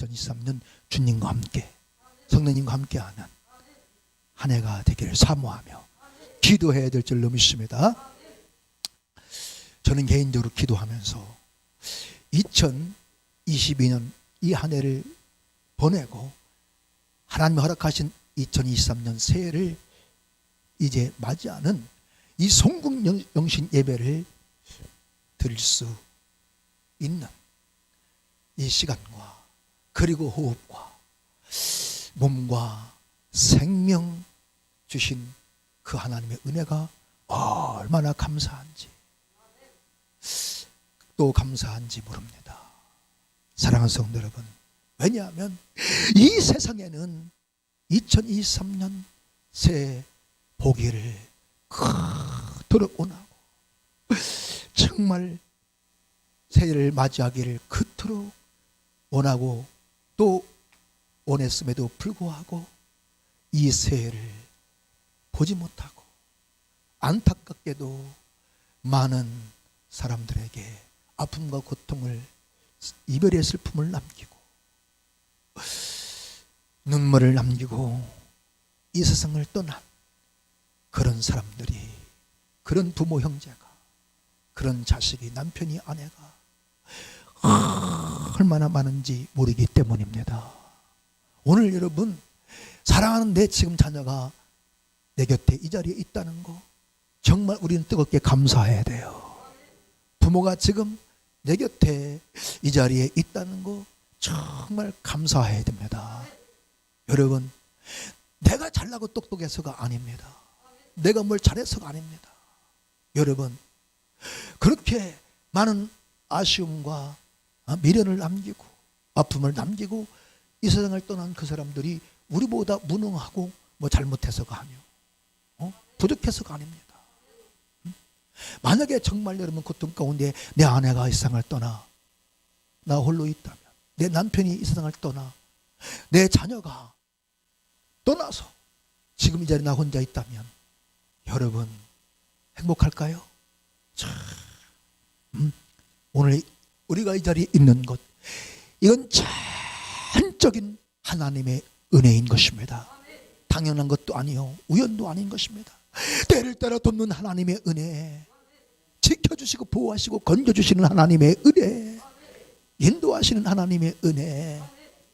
2023년 주님과 함께 성령님과 함께하는 한 해가 되기를 사모하며 기도해야 될 줄로 믿습니다. 저는 개인적으로 기도하면서 2022년 이 한 해를 보내고 하나님이 허락하신 2023년 새해를 이제 맞이하는 이 송국영신 예배를 드릴 수 있는 이 시간과 그리고 호흡과 몸과 생명 주신 그 하나님의 은혜가 얼마나 감사한지 또 감사한지 모릅니다. 사랑하는 성도 여러분, 왜냐하면 이 세상에는 2023년 새해 보기를 그토록 원하고 정말 새해를 맞이하기를 그토록 원하고 또 원했음에도 불구하고 이 새해를 보지 못하고 안타깝게도 많은 사람들에게 아픔과 고통을 이별의 슬픔을 남기고 눈물을 남기고 이 세상을 떠난 그런 사람들이, 그런 부모 형제가, 그런 자식이, 남편이, 아내가 얼마나 많은지 모르기 때문입니다. 오늘 여러분, 사랑하는 내 지금 자녀가 내 곁에 이 자리에 있다는 거 정말 우리는 뜨겁게 감사해야 돼요. 부모가 지금 내 곁에 이 자리에 있다는 거 정말 감사해야 됩니다. 여러분, 내가 잘나고 똑똑해서가 아닙니다. 내가 뭘 잘해서가 아닙니다. 여러분, 그렇게 많은 아쉬움과 미련을 남기고 아픔을 남기고 이 세상을 떠난 그 사람들이 우리보다 무능하고 뭐 잘못해서가 아니요, 부족해서가 아닙니다. 만약에 정말 여러분 고통 가운데 내 아내가 이 세상을 떠나 나 홀로 있다면, 내 남편이 이 세상을 떠나 내 자녀가 떠나서 지금 이 자리에 나 혼자 있다면 여러분 행복할까요? 참, 오늘 우리가 이 자리에 있는 것, 이건 전적인 하나님의 은혜인 것입니다. 당연한 것도 아니요, 우연도 아닌 것입니다. 때를 따라 돕는 하나님의 은혜, 지켜주시고 보호하시고 건져주시는 하나님의 은혜, 인도하시는 하나님의 은혜,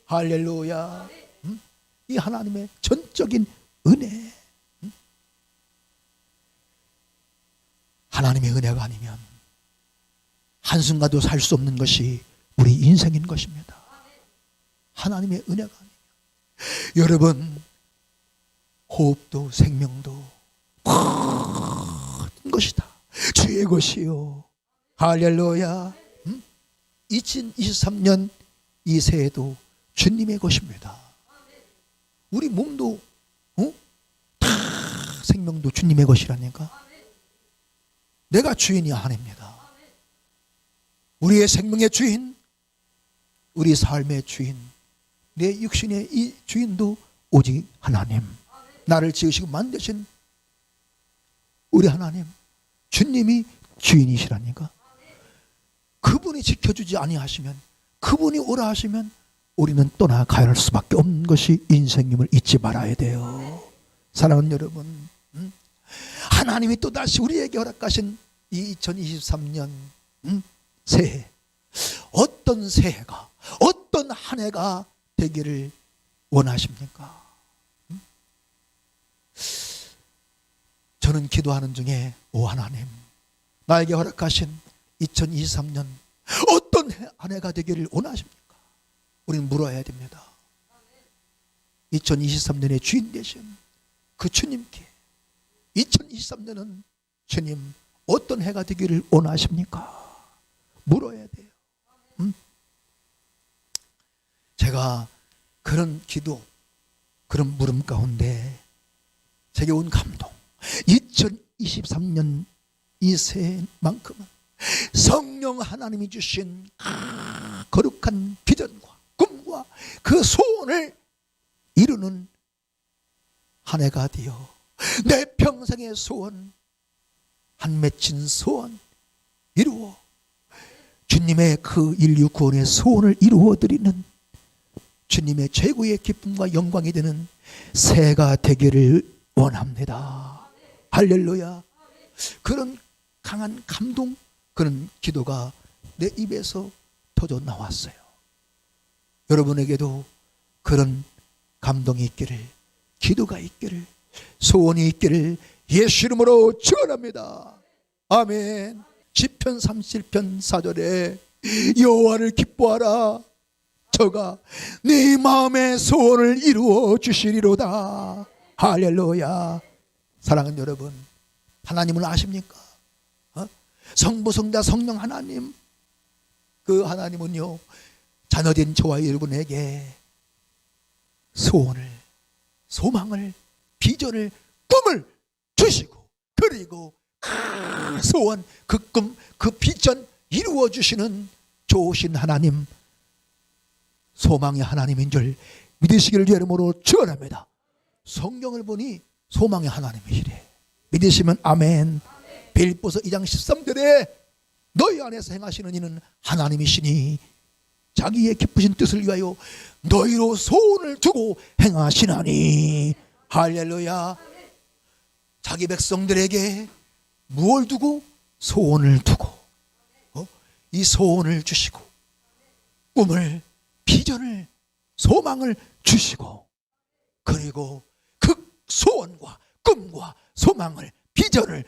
할렐루야. 이 하나님의 전적인 은혜, 하나님의 은혜가 아니면 한순간도 살 수 없는 것이 우리 인생인 것입니다. 하나님의 은혜가 아니면 여러분 호흡도 생명도 모든 것이 다 주의 것이요. 할렐루야. 2023년 이 새해도 주님의 것입니다. 우리 몸도 다 생명도 주님의 것이라니까. 내가 주인이 아닙니다. 우리의 생명의 주인, 우리 삶의 주인, 내 육신의 이 주인도 오직 하나님, 나를 지으시고 만드신 우리 하나님, 주님이 주인이시라니까. 그분이 지켜주지 아니하시면, 그분이 오라 하시면 우리는 떠나가야 할 수밖에 없는 것이 인생임을 잊지 말아야 돼요. 사랑하는 여러분, 하나님이 또다시 우리에게 허락하신 이 2023년 새해, 어떤 새해가, 어떤 한 해가 되기를 원하십니까? 저는 기도하는 중에, 오 하나님, 나에게 허락하신 2023년 어떤 한 해가 되기를 원하십니까? 우리는 물어야 됩니다. 2023년의 주인 되신 그 주님께 2023년은 주님 어떤 해가 되기를 원하십니까? 물어야 돼요. 제가 그런 기도, 그런 물음 가운데 제게 온 감동, 2023년 이 새해만큼은 성령 하나님이 주신 거룩한 비전과 꿈과 그 소원을 이루는 한 해가 되어 내 평생의 소원, 한 맺힌 소원 이루어 주님의 그 인류 구원의 소원을 이루어 드리는 주님의 최고의 기쁨과 영광이 되는 새해가 되기를 원합니다. 할렐루야. 그런 강한 감동, 그런 기도가 내 입에서 터져 나왔어요. 여러분에게도 그런 감동이 있기를, 기도가 있기를, 소원이 있기를 예수 이름으로 축원합니다. 아멘. 시편 37편 4절에 여호와를 기뻐하라, 저가 네 마음의 소원을 이루어 주시리로다. 할렐루야. 사랑하는 여러분, 하나님을 아십니까? 성부, 성자, 성령 하나님, 그 하나님은요, 자녀된 저와 여러분에게 소원을, 소망을, 비전을, 꿈을 주시고, 그리고 그 소원, 그 꿈, 그 비전 이루어 주시는 좋으신 하나님, 소망의 하나님인 줄 믿으시기를 이름으로 축원합니다. 성경을 보니 소망의 하나님이시래. 믿으시면 아멘. 빌립보서 2장 13절에 너희 안에서 행하시는 이는 하나님이시니 자기의 기쁘신 뜻을 위하여 너희로 소원을 두고 행하시나니. 할렐루야. 자기 백성들에게 무엇을 두고? 소원을 두고, 이 소원을 주시고, 꿈을, 비전을, 소망을 주시고, 그리고 그 소원과 꿈과 소망을, 비전을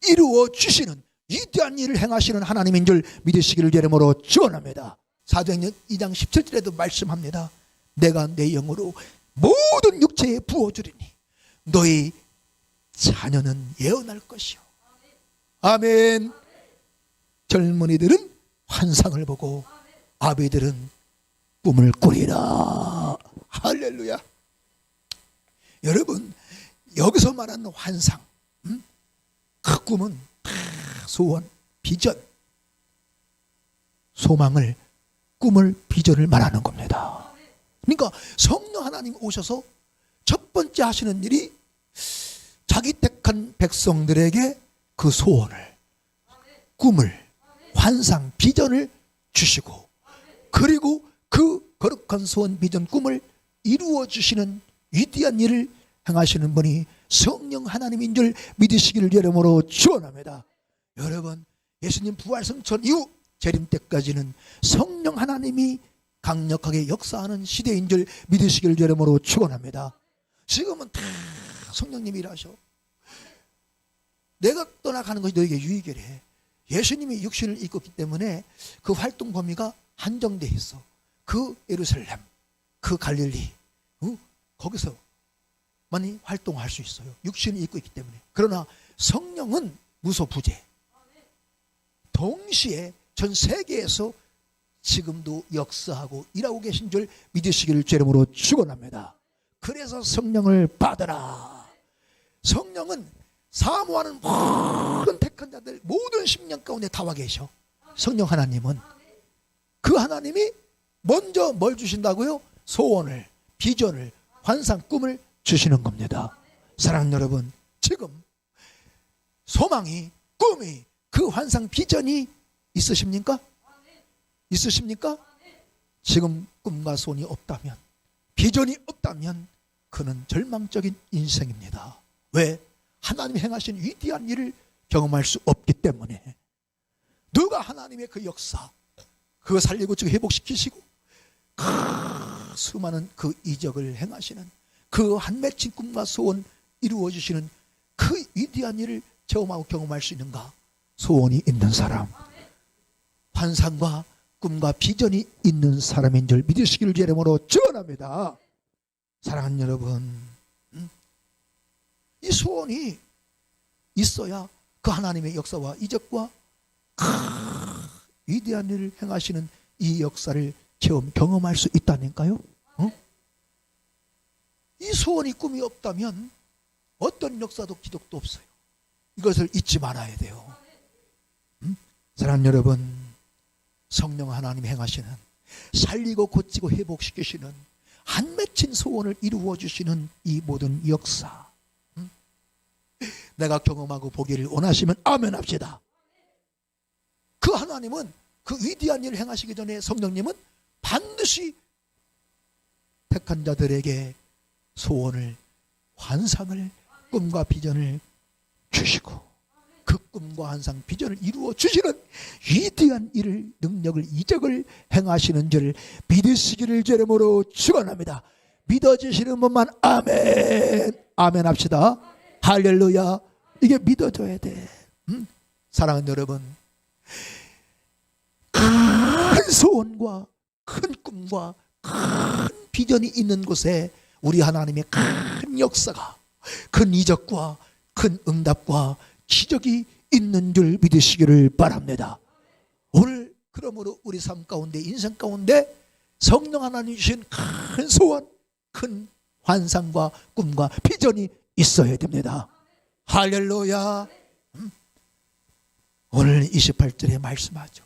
이루어 주시는 위대한 일을 행하시는 하나님인 줄 믿으시기를 이름으로 축원합니다. 사도행전 2장 17절에도 말씀합니다. 내가 내 영으로 모든 육체에 부어주리니 너희 자녀는 예언할 것이요. 아멘. 젊은이들은 환상을 보고 아비들은 꿈을 꾸리라. 할렐루야. 여러분, 여기서 말하는 환상, 그 꿈은 다 소원, 비전, 소망을, 꿈을, 비전을 말하는 겁니다. 그러니까 성령 하나님 오셔서 첫 번째 하시는 일이 자기 택한 백성들에게 그 소원을, 꿈을, 환상, 비전을 주시고, 그리고 그 거룩한 소원, 비전, 꿈을 이루어 주시는 위대한 일을 행하시는 분이 성령 하나님인 줄 믿으시기를 이름으로 축원합니다. 여러분, 예수님 부활 승천 이후 재림 때까지는 성령 하나님이 강력하게 역사하는 시대인 줄 믿으시기를 이름으로 축원합니다. 지금은 다 성령님이 일하셔. 내가 떠나가는 것이 너에게 유익이래. 예수님이 육신을 입고 있기 때문에 그 활동 범위가 한정돼 있어. 그 예루살렘, 그 갈릴리, 거기서 많이 활동할 수 있어요. 육신을 입고 있기 때문에. 그러나 성령은 무소부재. 동시에 전 세계에서 지금도 역사하고 일하고 계신 줄 믿으시기를 이름으로 축원합니다. 그래서 성령을 받으라. 성령은 사모하는 모든 택한 자들, 모든 심령 가운데 다와 계셔. 성령 하나님은, 그 하나님이 먼저 뭘 주신다고요? 소원을, 비전을, 환상, 꿈을 주시는 겁니다. 사랑하는 여러분, 지금 소망이, 꿈이, 그 환상, 비전이 있으십니까? 있으십니까? 지금 꿈과 소원이 없다면, 비전이 없다면 그는 절망적인 인생입니다. 왜? 하나님이 행하신 위대한 일을 경험할 수 없기 때문에. 누가 하나님의 그 역사, 그거 살리고 지금 회복시키시고 수많은 그 이적을 행하시는, 그 한 맺힌 꿈과 소원 이루어 주시는 그 위대한 일을 체험하고 경험할 수 있는가? 소원이 있는 사람, 환상과 꿈과 비전이 있는 사람인 줄 믿으시기를 이름으로 축원합니다. 사랑하는 여러분, 이 소원이 있어야 그 하나님의 역사와 이적과 위대한 일을 행하시는 이 역사를 경험할 수 있다니까요. 이 소원이, 꿈이 없다면 어떤 역사도 기적도 없어요. 이것을 잊지 말아야 돼요. 사랑하는 여러분, 성령 하나님 행하시는, 살리고 고치고 회복시키시는, 한 맺힌 소원을 이루어 주시는 이 모든 역사, 내가 경험하고 보기를 원하시면 아멘 합시다. 그 하나님은 그 위대한 일을 행하시기 전에 성령님은 반드시 택한 자들에게 소원을, 환상을, 꿈과 비전을 주시고 그 꿈과 환상, 비전을 이루어 주시는 위대한 일을, 능력을, 이적을 행하시는 줄 믿으시기를 주 이름으로 축원합니다. 믿어지시는 분만 아멘, 아멘 합시다. 할렐루야. 이게 믿어져야 돼. 사랑하는 여러분, 큰 소원과 큰 꿈과 큰 비전이 있는 곳에 우리 하나님의 큰 역사가, 큰 이적과 큰 응답과 기적이 있는 줄 믿으시기를 바랍니다. 오늘 그러므로 우리 삶 가운데, 인생 가운데 성령 하나님 주신 큰 소원, 큰 환상과 꿈과 비전이 있어야 됩니다. 할렐루야. 오늘 28절에 말씀하죠.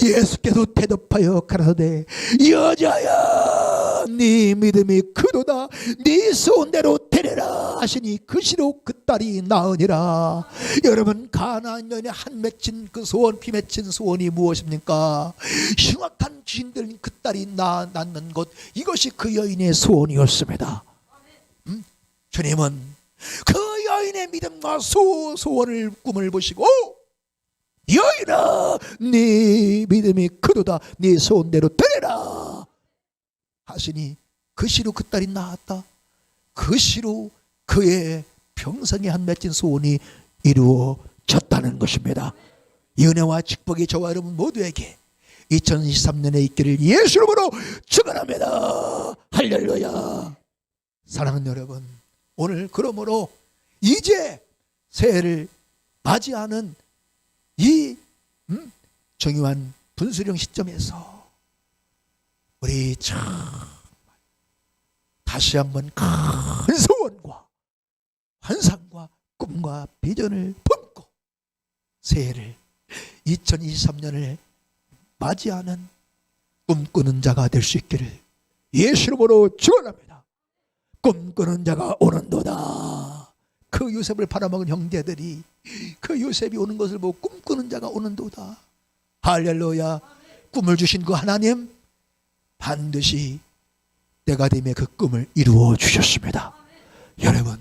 예수께서 대답하여 가라사대 여자야 네 믿음이 크도다 네 소원대로 되리라 하시니 그 시로 그 딸이 나으니라. 여러분, 가나안 여인의 한 맺힌 그 소원, 피 맺힌 소원이 무엇입니까? 흉악한 귀신들인 그 딸이 낳는 것, 이것이 그 여인의 소원이었습니다. 주님은 그 여인의 믿음과 소원을, 꿈을 보시고 여인아 네 믿음이 크도다 네 소원대로 되리라 하시니 그 시로 그 딸이 낳았다. 그 시로 그의 평생에 한 맺힌 소원이 이루어졌다는 것입니다. 이 은혜와 축복이 저와 여러분 모두에게 2023년에 있기를 예수 이름으로 축원합니다. 할렐루야. 사랑하는 여러분, 오늘 그러므로 이제 새해를 맞이하는 이 중요한 분수령 시점에서 우리 참 다시 한번 큰 소원과 환상과 꿈과 비전을 품고 새해를 2023년을 맞이하는 꿈꾸는 자가 될 수 있기를 예수 이름으로 축원합니다. 꿈꾸는 자가 오는도다. 그 요셉을 팔아먹은 형제들이 그 요셉이 오는 것을 보고 꿈꾸는 자가 오는도다. 할렐루야. 꿈을 주신 그 하나님 반드시 때가 되면 그 꿈을 이루어 주셨습니다. 여러분,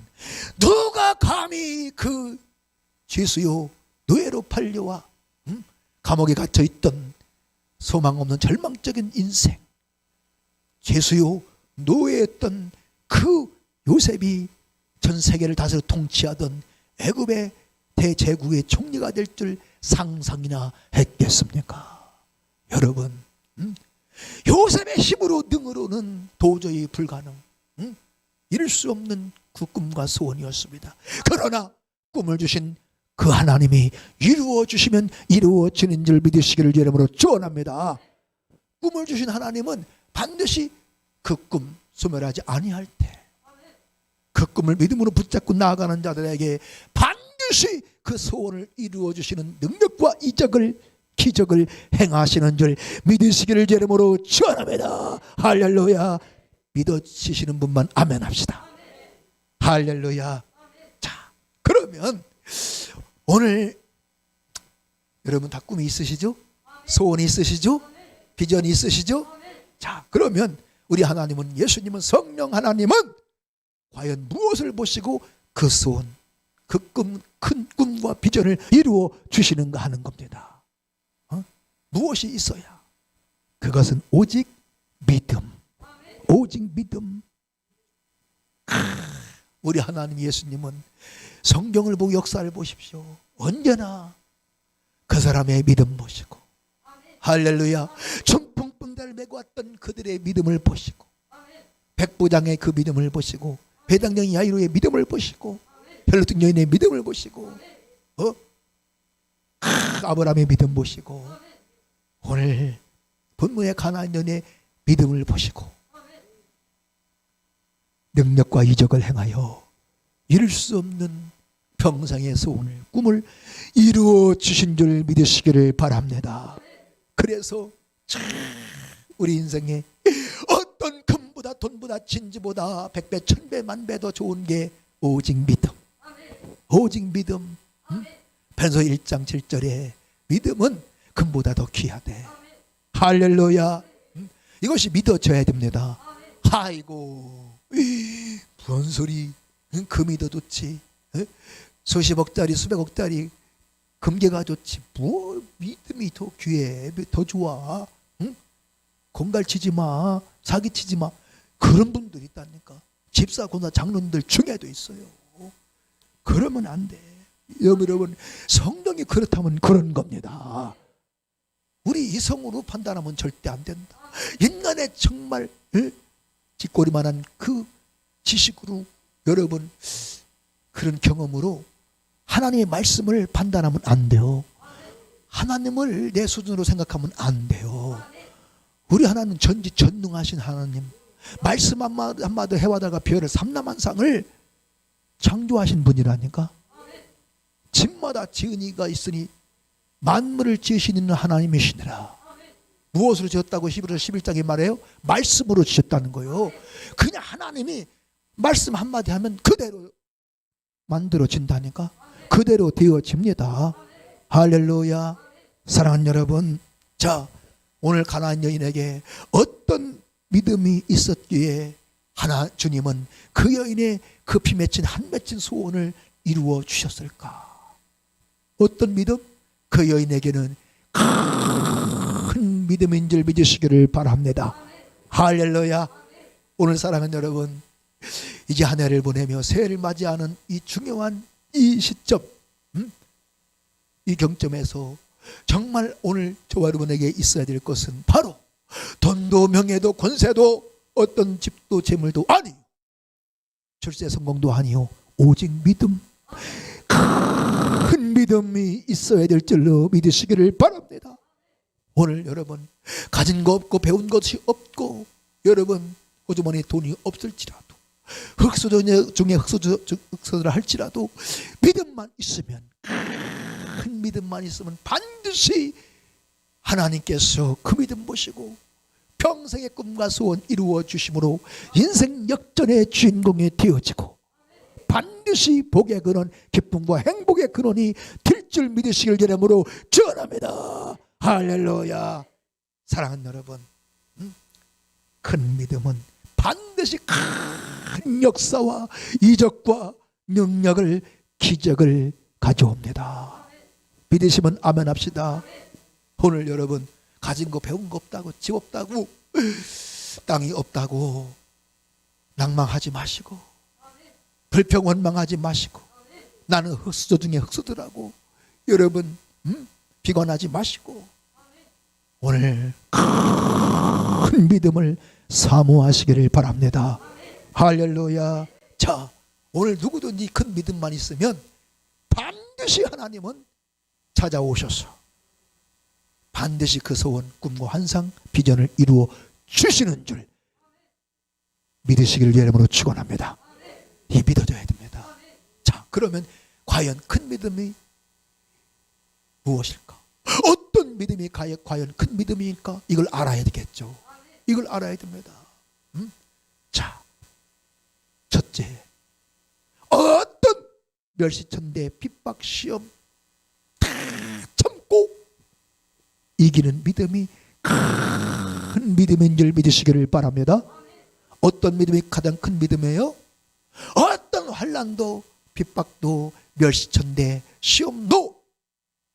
누가 감히 그 죄수요 노예로 팔려와 감옥에 갇혀있던 소망 없는 절망적인 인생, 죄수요 노예였던 그 요셉이 전 세계를 다스려 통치하던 애굽의 대제국의 총리가 될 줄 상상이나 했겠습니까? 여러분, 요셉의 힘으로 능으로는 도저히 불가능, 이룰 수 없는 그 꿈과 소원이었습니다. 그러나 꿈을 주신 그 하나님이 이루어 주시면 이루어지는 줄 믿으시기를 이름으로 축원합니다. 꿈을 주신 하나님은 반드시 그 꿈 소멸하지 아니할 때 그 꿈을 믿음으로 붙잡고 나아가는 자들에게 반드시 그 소원을 이루어 주시는 능력과 이적을, 기적을 행하시는 줄 믿으시기를 이름으로 축원합니다. 할렐루야. 믿어지시는 분만 아멘 합시다. 할렐루야. 자, 그러면 오늘 여러분 다 꿈이 있으시죠? 소원이 있으시죠? 비전이 있으시죠? 자, 그러면 우리 하나님은, 예수님은, 성령 하나님은 과연 무엇을 보시고 그 소원, 그 꿈, 큰 꿈과 비전을 이루어 주시는가 하는 겁니다. 무엇이 있어야? 그것은 오직 믿음. 오직 믿음. 우리 하나님 예수님은 성경을 보고 역사를 보십시오. 언제나 그 사람의 믿음 보시고, 할렐루야, 천풍분대를 메고 왔던 그들의 믿음을 보시고, 백부장의 그 믿음을 보시고, 배당령 야이로의 믿음을 보시고, 헬로등 여인의 믿음을 보시고, 아브라함의 믿음 보시고, 오늘 본문의 가나안 여인의 믿음을 보시고 능력과 이적을 행하여 이룰 수 없는 평생의 소원을, 꿈을 이루어 주신 줄 믿으시기를 바랍니다. 그래서 우리 인생에 어떤 금보다 돈보다 진주보다 100배 1000배 만배 더 좋은 게 오직 믿음. 오직 믿음. 베드로 1장 7절에 믿음은 금보다 더 귀하대. 할렐루야. 이것이 믿어져야 됩니다. 아이고 무슨 소리, 금이 더 좋지, 수십억짜리 수백억짜리 금괴가 좋지, 뭐 믿음이 더 귀해, 더 좋아, 응? 공갈치지 마, 사기치지 마. 그런 분들이 있다니까. 집사 권사 장로님들 중에도 있어요. 그러면 안 돼. 여러분, 성경이 그렇다면 그런 겁니다. 우리 이성으로 판단하면 절대 안 된다. 인간의 정말 뒷골이만한 그 지식으로, 여러분 그런 경험으로 하나님의 말씀을 판단하면 안 돼요. 하나님을 내 수준으로 생각하면 안 돼요. 우리 하나님은 전지전능하신 하나님, 말씀 한마디 해와다가 별을 삼라만상을 창조하신 분이라니까. 집마다 지은이가 있으니 만물을 지으시는 하나님이시니라. 무엇으로 지었다고 히브리서 11장에 말해요? 말씀으로 지었다는 거예요. 그냥 하나님이 말씀 한마디 하면 그대로 만들어진다니까. 그대로 되어집니다. 할렐루야. 사랑하는 여러분, 자, 오늘 가나안 여인에게 어떤 믿음이 있었기에 주님은 그 여인의 그 피 맺힌 한 맺힌 소원을 이루어 주셨을까? 어떤 믿음? 그 여인에게는 큰 믿음인 줄 믿으시기를 바랍니다. 할렐루야. 오늘 사랑하는 여러분, 이제 한 해를 보내며 새해를 맞이하는 이 중요한 이 시점, 이 경점에서 정말 오늘 저와 여러분에게 있어야 될 것은 바로 돈도 명예도 권세도 어떤 집도 재물도 아니요, 출세 성공도 아니요, 오직 믿음, 큰 믿음이 있어야 될 줄로 믿으시기를 바랍니다. 오늘 여러분 가진 거 없고 배운 것이 없고 여러분 호주머니에 돈이 없을지라도 흑수저 중에 흑수저를 할지라도 믿음만 있으면, 큰 믿음만 있으면 반드시 하나님께서 그 믿음 보시고 평생의 꿈과 소원 이루어 주심으로 인생 역전의 주인공이 되어지고 반드시 복의 근원, 기쁨과 행복의 근원이 될 줄 믿으시길 바람으로 전합니다. 할렐루야. 사랑하는 여러분, 큰 믿음은 반드시 큰 역사와 이적과 능력을, 기적을 가져옵니다. 믿으시면 아멘 합시다. 오늘 여러분 가진 거 배운 거 없다고, 집 없다고, 땅이 없다고 낭망하지 마시고, 불평 원망하지 마시고, 나는 흑수저 중에 흑수더라고 여러분 비관하지 마시고 오늘 큰 믿음을 사모하시기를 바랍니다. 할렐루야. 자, 오늘 누구든지 큰 믿음만 있으면 반드시 하나님은 찾아오셔서 반드시 그 소원, 꿈과 환상, 비전을 이루어 주시는 줄 믿으시기를 이름으로 축원합니다. 이 믿어져야 됩니다. 자, 그러면 과연 큰 믿음이 무엇일까? 어떤 믿음이 과연 큰 믿음일까? 이걸 알아야 되겠죠. 이걸 알아야 됩니다. 자, 첫째, 어떤 멸시천대 핍박 시험 다 참고 이기는 믿음이 큰 믿음인 줄 믿으시기를 바랍니다. 어떤 믿음이 가장 큰 믿음이에요? 어떤 환난도 핍박도 멸시천대 시험도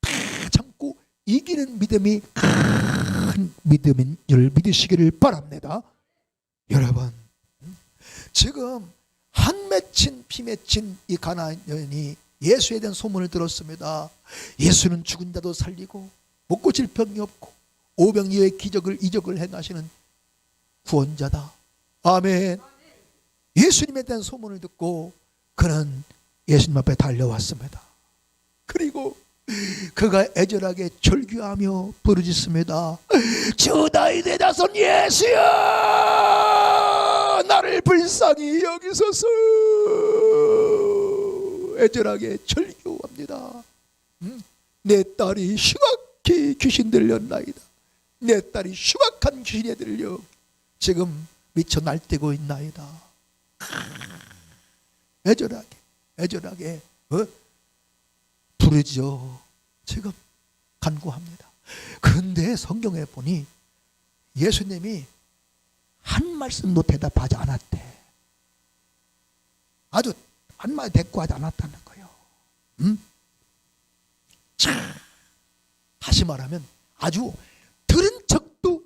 다 참고 이기는 믿음이 큰 믿음인 줄 믿으시기를 바랍니다. 여러분, 지금 한 맺힌 피 맺힌 이 가나안 여인이 예수에 대한 소문을 들었습니다. 예수는 죽은 자도 살리고 못 고칠 병이 없고 오병이어의 이적을 행하시는 구원자다. 아멘. 예수님에 대한 소문을 듣고 그는 예수님 앞에 달려왔습니다. 그리고 그가 애절하게 절규하며 부르짖습니다. 주 다윗의 자손 예수야, 나를 불쌍히 여기소서. 애절하게 절규합니다. 내 딸이 흉악히 귀신 들렸나이다. 내 딸이 흉악한 귀신에 들려 지금 미쳐 날뛰고 있나이다. 애절하게 부르죠. 지금 간구합니다. 그런데 성경에 보니 예수님이 한 말씀도 대답하지 않았대. 아주 한마디 대꾸하지 않았다는 거예요. 자, 다시 말하면 아주 들은 척도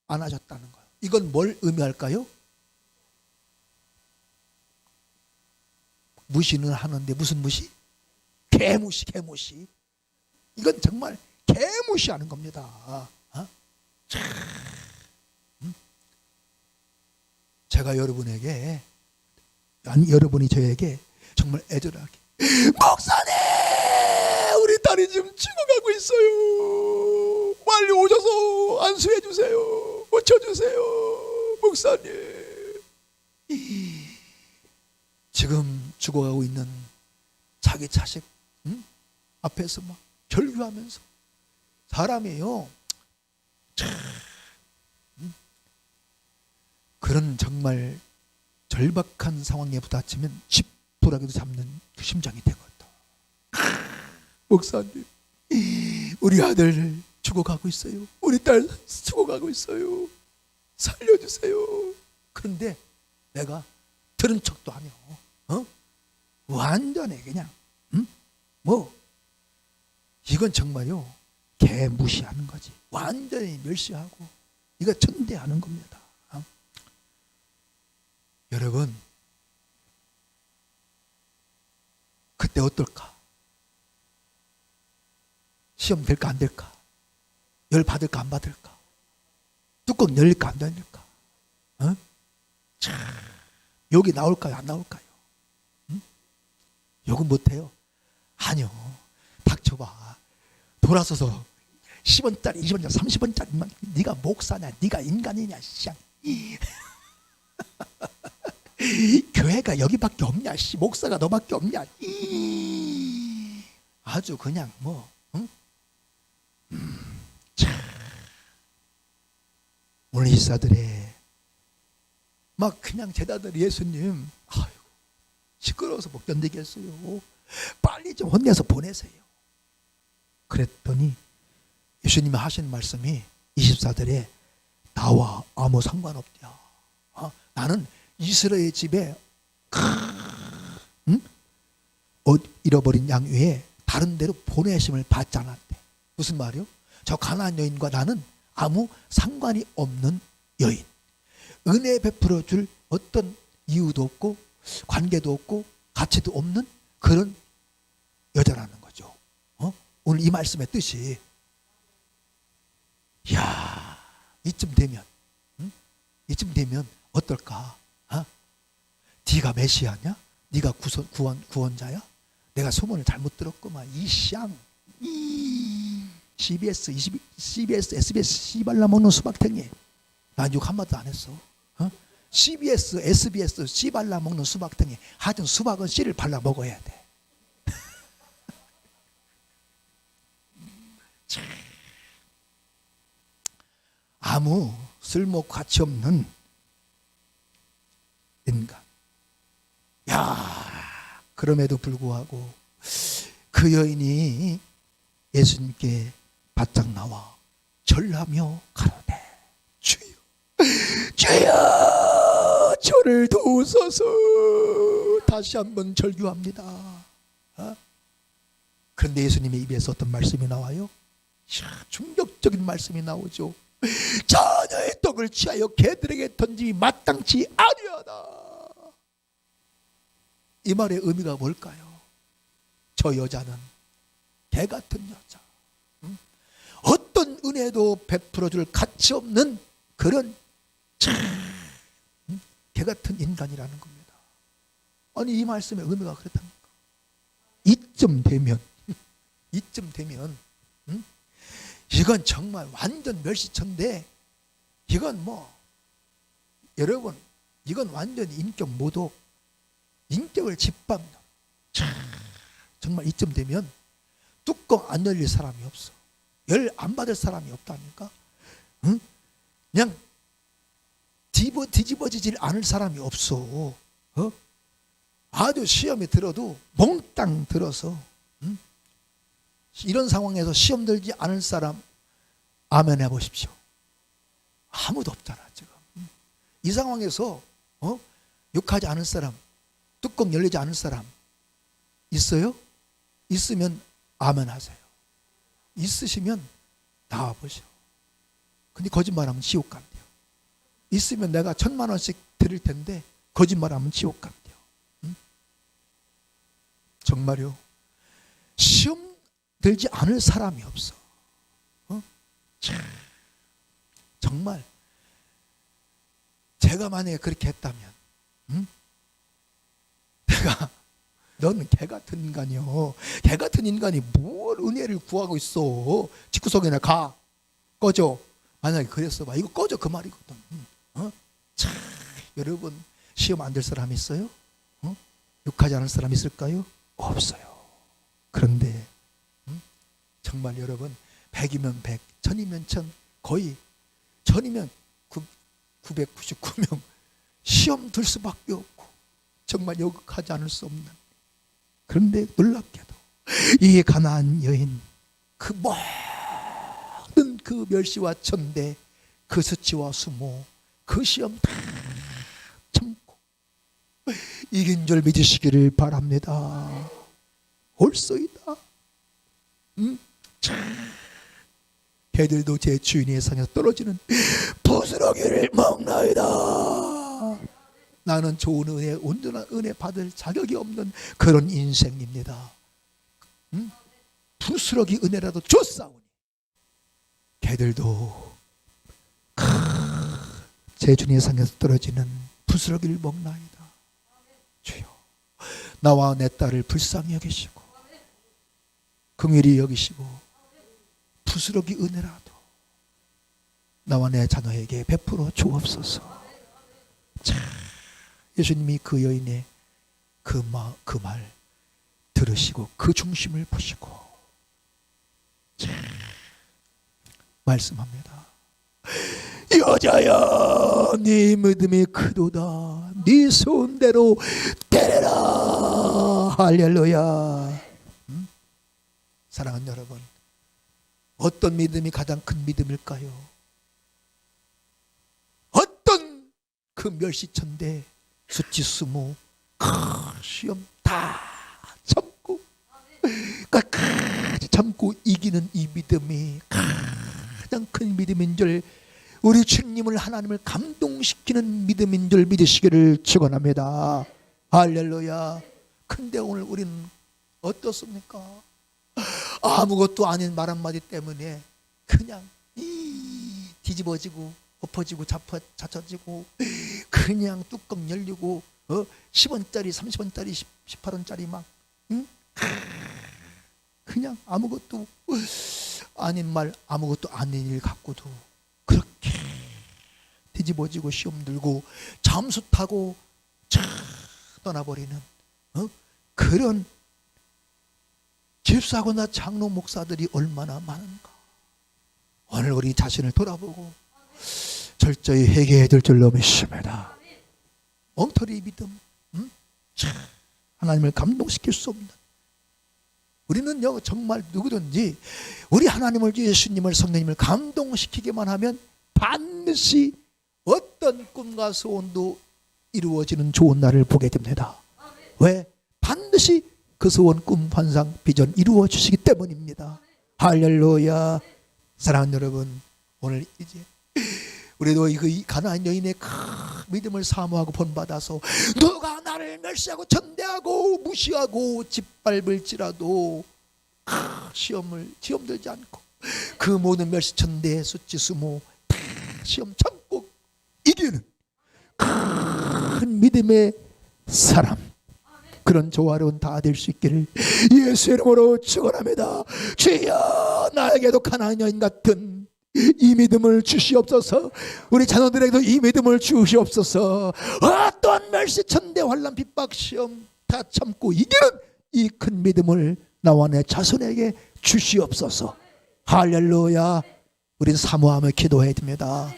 안 하셨다는 거예요. 이건 뭘 의미할까요? 무시는 하는데 무슨 무시? 개무시, 개무시. 이건 정말 개무시하는 겁니다. 제가 여러분에게, 아니 여러분이 저에게 정말 애절하게, 목사님 우리 딸이 지금 죽어가고 있어요. 빨리 오셔서 안수해 주세요. 고쳐주세요. 목사님. 지금 죽어가고 있는 자기 자식 앞에서 막 절규하면서 사람이에요. 그런 정말 절박한 상황에 부딪히면 집도라기도 잡는 그 심장이 되거든. 목사님, 우리 아들 죽어가고 있어요. 우리 딸 죽어가고 있어요. 살려주세요. 그런데 내가 들은 척도 하며, 완전히 그냥, 이건 정말요, 개 무시하는 거지. 완전히 멸시하고, 이거 천대하는 겁니다. 여러분, 그때 어떨까? 시험 될까 안 될까? 열 받을까 안 받을까? 뚜껑 열릴까 안 열릴까? 욕이 나올까요 안 나올까요? 욕은 못해요? 아니요. 닥쳐봐. 돌아서서 10원짜리 20원짜리 30원짜리만 네가 목사냐 네가 인간이냐 씨. 교회가 여기밖에 없냐 씨. 목사가 너밖에 없냐. 아주 그냥 뭐 오늘 이사들의 막 그냥 제자들 예수님 아이고 시끄러워서 못 견디겠어요. 빨리 좀 혼내서 보내세요. 그랬더니 예수님이 하신 말씀이 24들에 나와 아무 상관없대요. 나는 이스라엘 집에 옷 잃어버린 양 위에 다른 데로 보내심을 받지 않았대. 무슨 말이요? 저 가나안 여인과 나는 아무 상관이 없는 여인. 은혜 베풀어 줄 어떤 이유도 없고 관계도 없고 가치도 없는 그런 여자라는 거죠. 오늘 이 말씀의 뜻이 이야 이쯤 되면 어떨까? 네가 메시아냐? 네가 구원자야? 내가 소문을 잘못 들었구만. 이샹 CBS, SBS, 씨발라 먹는 수박탱이. 난 욕 한마디도 안 했어. CBS, SBS, 씨발라 먹는 수박탱이. 하여튼 수박은 씨를 발라 먹어야 돼. 아무 쓸모 가치 없는 인간. 야, 그럼에도 불구하고 그 여인이 예수님께 바짝 나와 절하며 가로되 주여 주여 저를 도우소서. 다시 한번 절규합니다. 그런데 예수님의 입에서 어떤 말씀이 나와요? 충격적인 말씀이 나오죠. 자녀의 떡을 취하여 개들에게 던지기 마땅치 아니하다. 이 말의 의미가 뭘까요? 저 여자는 개 같은 여자, 어떤 은혜도 베풀어줄 가치 없는 그런 개 같은 인간이라는 겁니다. 아니 이 말씀의 의미가 그렇답니까? 이쯤 되면 이건 정말 완전 멸시천데, 이건 뭐 여러분 이건 완전 인격 모독, 인격을 짓밟는. 정말 이쯤 되면 뚜껑 안 열릴 사람이 없어. 열 안 받을 사람이 없다니까. 그냥 뒤집어지질 않을 사람이 없어. 아주 시험에 들어도 몽땅 들어서 이런 상황에서 시험 들지 않을 사람 아멘 해보십시오. 아무도 없잖아 지금. 이 상황에서 욕하지 않을 사람, 뚜껑 열리지 않을 사람 있어요? 있으면 아멘 하세요. 있으시면 나와보세요. 근데 거짓말하면 지옥 간대요. 있으면 내가 1,000만 원씩 드릴 텐데 거짓말하면 지옥 간대요. 응? 정말요. 시험 들지 않을 사람이 없어. 정말 제가 만약에 그렇게 했다면 내가 너는 개 같은 인간이요. 개 같은 인간이 뭘 은혜를 구하고 있어. 집구석에나 가. 꺼져. 만약에 그랬어 봐. 이거 꺼져 그 말이거든. 참, 여러분 시험 안 될 사람 있어요? 욕하지 않을 사람 있을까요? 없어요. 그런데 정말 여러분 100이면 100, 1000이면 1000, 거의 1000이면 999명 시험 들 수밖에 없고 정말 욕하지 않을 수 없는. 그런데 놀랍게도 이 가나안 여인 그 모든 그 멸시와 천대, 그 수치와 수모, 그 시험 다 참고 이긴 줄 믿으시기를 바랍니다. 옳소이다. 개들도 제 주인의 상에서 떨어지는 부스러기를 먹나이다. 나는 좋은 은혜, 온전한 은혜 받을 자격이 없는 그런 인생입니다. 부스러기 은혜라도 줬사오니 개들도 제 주인의 상에서 떨어지는 부스러기를 먹나이다. 주여, 나와 내 딸을 불쌍히 여기시고 긍휼히 여기시고 부스러기 은혜라도 나와 내 자녀에게 베풀어 주옵소서. 자, 예수님이 그 여인의 그 말 들으시고 그 중심을 보시고 자, 말씀합니다. 여자야, 네 믿음이 크도다. 네 손대로 때려라. 할렐루야. 사랑하는 여러분, 어떤 믿음이 가장 큰 믿음일까요? 어떤 그 멸시천대, 수치수모, 시험 다 참고 끝까지 참고 이기는 이 믿음이 가장 큰 믿음인 줄, 우리 주님을 하나님을 감동시키는 믿음인 줄 믿으시기를 축원합니다. 할렐루야. 근데 오늘 우리는 어떻습니까? 아무것도 아닌 말 한마디 때문에 그냥 뒤집어지고 엎어지고 잡혀지고 그냥 뚜껑 열리고 10원짜리 30원짜리 18원짜리 막 그냥 아무것도 아닌 말, 아무것도 아닌 일 갖고도 그렇게 뒤집어지고 시험 들고 잠수 타고 떠나버리는 그런 집사거나 장로 목사들이 얼마나 많은가. 오늘 우리 자신을 돌아보고 철저히 회개해야 될 줄로 믿습니다. 엉터리 믿음, 하나님을 감동시킬 수 없는, 우리는요 정말 누구든지 우리 하나님을, 예수님을, 성령님을 감동시키기만 하면 반드시 어떤 꿈과 소원도 이루어지는 좋은 날을 보게 됩니다. 왜? 반드시 그 소원, 꿈, 환상, 비전 이루어 주시기 때문입니다. 할렐루야. 사랑하는 여러분, 오늘 이제 우리도 이 가나안 여인의 큰 믿음을 사모하고 본받아서 누가 나를 멸시하고 천대하고 무시하고 짓밟을지라도 시험 들지 않고 그 모든 멸시, 천대, 수치, 수모 다 시험 참고 이기는 큰 믿음의 사람, 그런 조화로운 다 될 수 있기를 예수 이름으로 축원합니다. 주여, 나에게도 가나안 여인 같은 이 믿음을 주시옵소서. 우리 자녀들에게도 이 믿음을 주시옵소서. 어떤 멸시, 천대, 환난, 핍박, 시험 다 참고 이기는 이 큰 믿음을 나와 내 자손에게 주시옵소서. 할렐루야. 우리는 사모하며 기도해야 됩니다.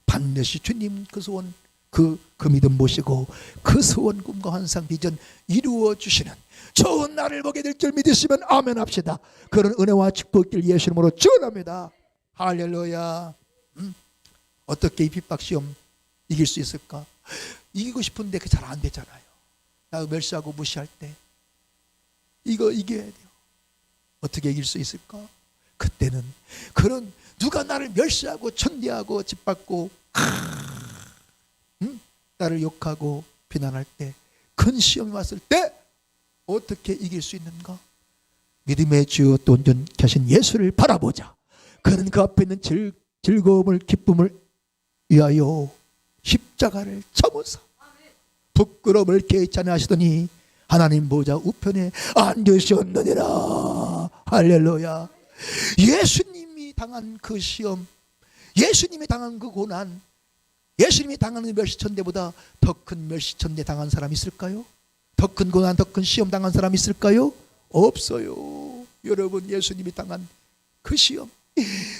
반드시 주님 그 소원, 그 믿음 보시고 그 소원, 꿈과 환상, 비전 이루어 주시는 좋은 날을 보게 될 줄 믿으시면 아멘 합시다. 그런 은혜와 축복길 예수 이름으로 축원합니다. 할렐루야. 어떻게 이 핍박 시험 이길 수 있을까? 이기고 싶은데 그게 잘 안 되잖아요. 나 멸시하고 무시할 때 이거 이겨야 돼요. 어떻게 이길 수 있을까? 그때는 그런 누가 나를 멸시하고 천대하고 짓밟고 나를 욕하고 비난할 때, 큰 시험이 왔을 때 어떻게 이길 수 있는가? 믿음의 주 또 온전하신 예수를 바라보자. 그는 그 앞에 있는 즐거움을 기쁨을 위하여 십자가를 참으사 부끄러움을 개의치 않아 하시더니 하나님 보좌 우편에 앉으셨느니라. 할렐루야. 예수님이 당한 그 시험, 예수님이 당한 그 고난, 예수님이 당하는 멸시천대보다 더 큰 멸시천대 당한 사람 있을까요? 더 큰 고난, 더 큰 시험 당한 사람 있을까요? 없어요. 여러분, 예수님이 당한 그 시험,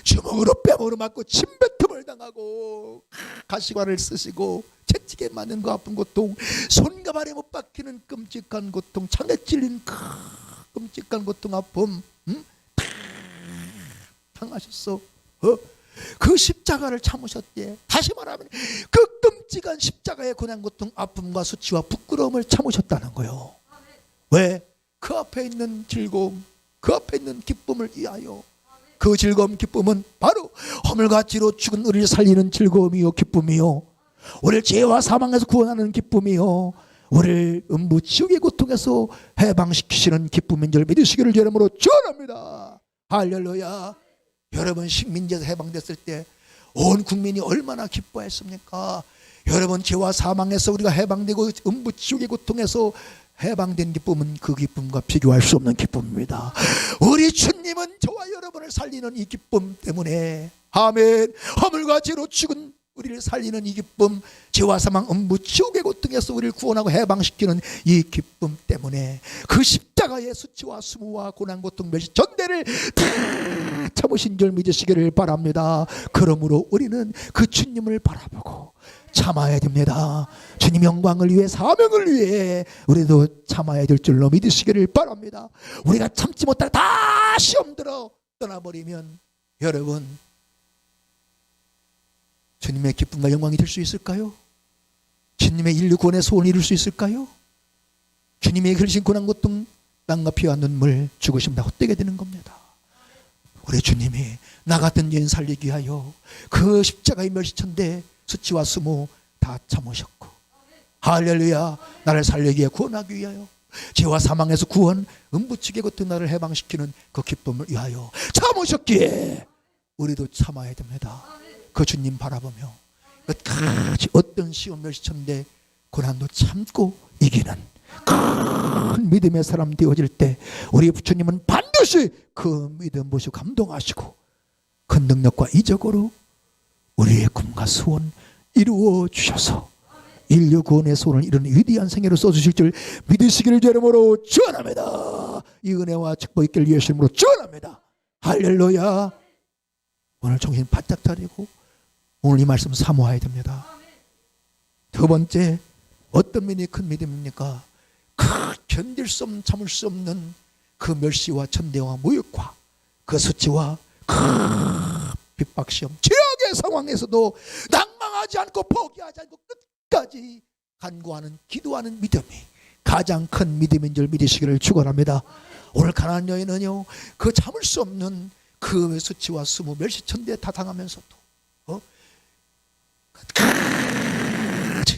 주먹으로 뺨으로 맞고 침뱉음을 당하고 가시관을 쓰시고 채찍에 맞는 그 아픈 고통, 손과 발에 못 박히는 끔찍한 고통, 창에 찔린 끔찍한 고통, 아픔 당하셨어. 그 십자가를 참으셨대. 다시 말하면 그 끔찍한 십자가의 고난, 고통, 아픔과 수치와 부끄러움을 참으셨다는 거예요. 왜? 그 앞에 있는 즐거움, 그 앞에 있는 기쁨을 위하여. 그 즐거움, 기쁨은 바로 허물같이로 죽은 우리를 살리는 즐거움이요 기쁨이요, 우리를 죄와 사망에서 구원하는 기쁨이요, 우리를 음부 지옥의 고통에서 해방시키시는 기쁨인 줄 믿으시기를 여러분으로 축원합니다. 할렐루야. 여러분, 식민지에서 해방됐을 때 온 국민이 얼마나 기뻐했습니까? 여러분, 죄와 사망에서 우리가 해방되고 음부 지옥의 고통에서 해방된 기쁨은 그 기쁨과 비교할 수 없는 기쁨입니다. 우리 주님은 저와 여러분을 살리는 이 기쁨 때문에, 아멘, 허물과 죄로 죽은 우리를 살리는 이 기쁨, 죄와 사망, 음부 지옥의 고통에서 우리를 구원하고 해방시키는 이 기쁨 때문에 그 십자가의 수치와 수모와 고난, 고통, 멸시, 전대를 다 참으신 줄 믿으시기를 바랍니다. 그러므로 우리는 그 주님을 바라보고 참아야 됩니다. 주님 영광을 위해, 사명을 위해 우리도 참아야 될 줄로 믿으시기를 바랍니다. 우리가 참지 못하고 다 시험 들어 떠나버리면 여러분, 주님의 기쁨과 영광이 될 수 있을까요? 주님의 인류 구원의 소원을 이룰 수 있을까요? 주님의 그러신 고난, 고통, 땀과 피와 눈물, 죽으심 다 헛되게 되는 겁니다. 우리 주님이 나 같은 죄인 살리기 위하여 그 십자가의 멸시천대, 수치와 수모 다 참으셨고, 할렐루야, 나를 살리기 위해, 구원하기 위하여, 죄와 사망에서 구원, 음부치게 고통 나를 해방시키는 그 기쁨을 위하여 참으셨기에 우리도 참아야 됩니다. 그 주님 바라보며 끝까지 어떤 시험, 멸시천대, 고난도 참고 이기는 큰 믿음의 사람 되어질 때 우리 주님은 반드시 그 믿음 보시고 감동하시고 큰 능력과 이적으로 우리의 꿈과 소원 이루어 주셔서 인류 구원의 소원을 이루는 위대한 생애로 써주실 줄 믿으시기를 여러분으로 축원합니다. 이 은혜와 축복 있기를 예수님으로 축원합니다. 할렐루야. 오늘 정신 바짝 차리고 오늘 이 말씀 사모해야 됩니다. 두 번째, 어떤 믿음이 큰 믿음입니까? 견딜 수 없는, 참을 수 없는 그 멸시와 천대와 모욕과 그 수치와 핍박 시험, 최악의 상황에서도 낭망하지 않고 포기하지 않고 끝까지 간구하는, 기도하는 믿음이 가장 큰 믿음인 줄 믿으시기를 축원합니다. 오늘 가나안 여인은요, 그 참을 수 없는 그 수치와 수모, 멸시, 천대 다 당하면서도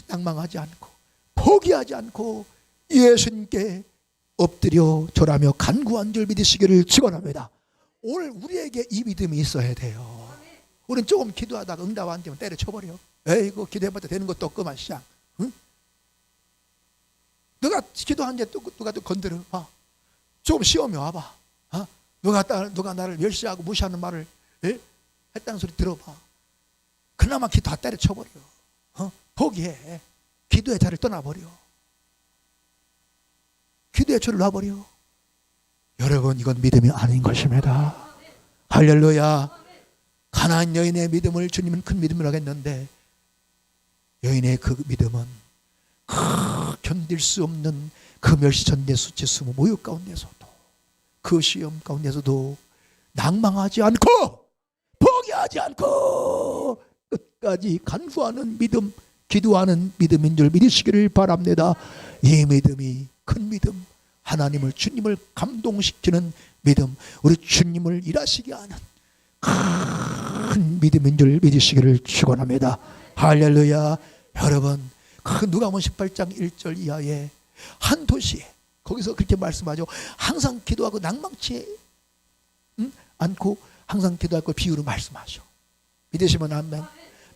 낭망하지 않고 포기하지 않고 예수님께 엎드려 절하며 간구한 줄 믿으시기를 축원합니다. 오늘 우리에게 이 믿음이 있어야 돼요. 우리는 조금 기도하다가 응답 안 되면 때려쳐버려. 에이고, 기도해봤자 되는 것도 없구만 시장. 응? 누가 기도하는데 누가 또 건드려 봐. 조금 시험이 와봐. 누가 나를 멸시하고 무시하는 말을 했다는 소리 들어봐. 그나마 기도 다 때려쳐버려. 포기해. 기도의 자리를 떠나버려. 기도의 줄을 놔버려. 여러분, 이건 믿음이 아닌 것입니다. 할렐루야. 가나안 여인의 믿음을 주님은 큰 믿음이라고 했는데, 여인의 그 믿음은 견딜 수 없는 그 멸시천대, 수치, 수모, 모욕 가운데서도, 그 시험 가운데서도 낭망하지 않고 포기하지 않고 끝까지 간구하는 믿음, 기도하는 믿음인 줄 믿으시기를 바랍니다. 이 믿음이 큰 믿음, 하나님을 주님을 감동시키는 믿음, 우리 주님을 일하시게 하는 큰 믿음인 줄 믿으시기를 축원합니다. 할렐루야. 여러분, 그 누가복음 18장 1절 이하에 한 도시에 거기서 그렇게 말씀하죠. 항상 기도하고 낭망치 않고 항상 기도할 걸 비유로 말씀하죠. 믿으시면 아멘.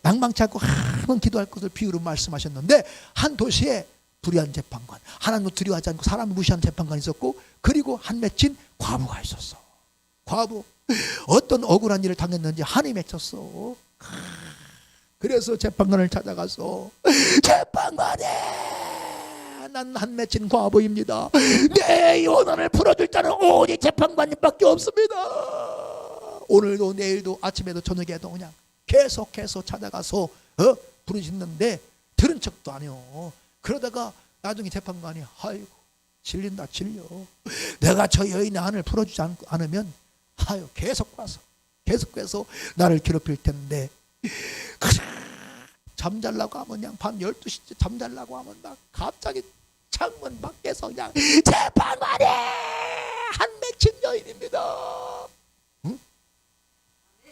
낭망치 않고 항상 기도할 것을 비유로 말씀하셨는데 한 도시에 불의한 재판관, 하나님을 두려워하지 않고 사람을 무시하는 재판관이 있었고, 그리고 한 맺힌 과부가 있었어. 과부, 어떤 억울한 일을 당했는지 한이 맺혔어. 그래서 재판관을 찾아가서 재판관에 난 한 맺힌 과부입니다. 내 연한을 풀어줄 자는 오직 재판관님밖에 없습니다. 오늘도 내일도 아침에도 저녁에도 그냥 계속해서 찾아가서 부르짖는데 들은 척도 안 해요. 그러다가 나중에 재판관이 아이고 질린다 질려. 내가 저 여인의 한을 풀어주지 않으면 아유 계속해서 나를 괴롭힐 텐데 잠잘라고 하면 그냥 밤 12시쯤 잠잘라고 하면 막 갑자기 창문 밖에서 그냥 재판관이 한 맺힌 여인입니다. 응?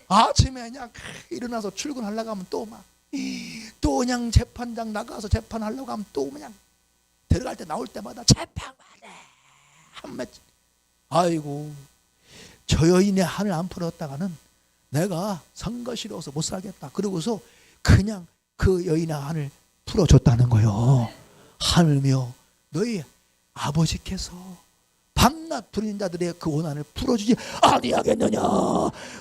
아침에 그냥 일어나서 출근하려고 하면 또 그냥 재판장 나가서 재판하려고 하면 또 그냥 들어갈 때 나올 때마다 재판관에 한 맺힌. 아이고 저 여인의 한을 안 풀었다가는 내가 선거시로서 못 살겠다. 그러고서 그냥 그 여인의 한을 풀어줬다는 거요. 하늘며 너희 아버지께서 밤낮 부르는 자들의 그 원한을 풀어주지 아니하겠느냐.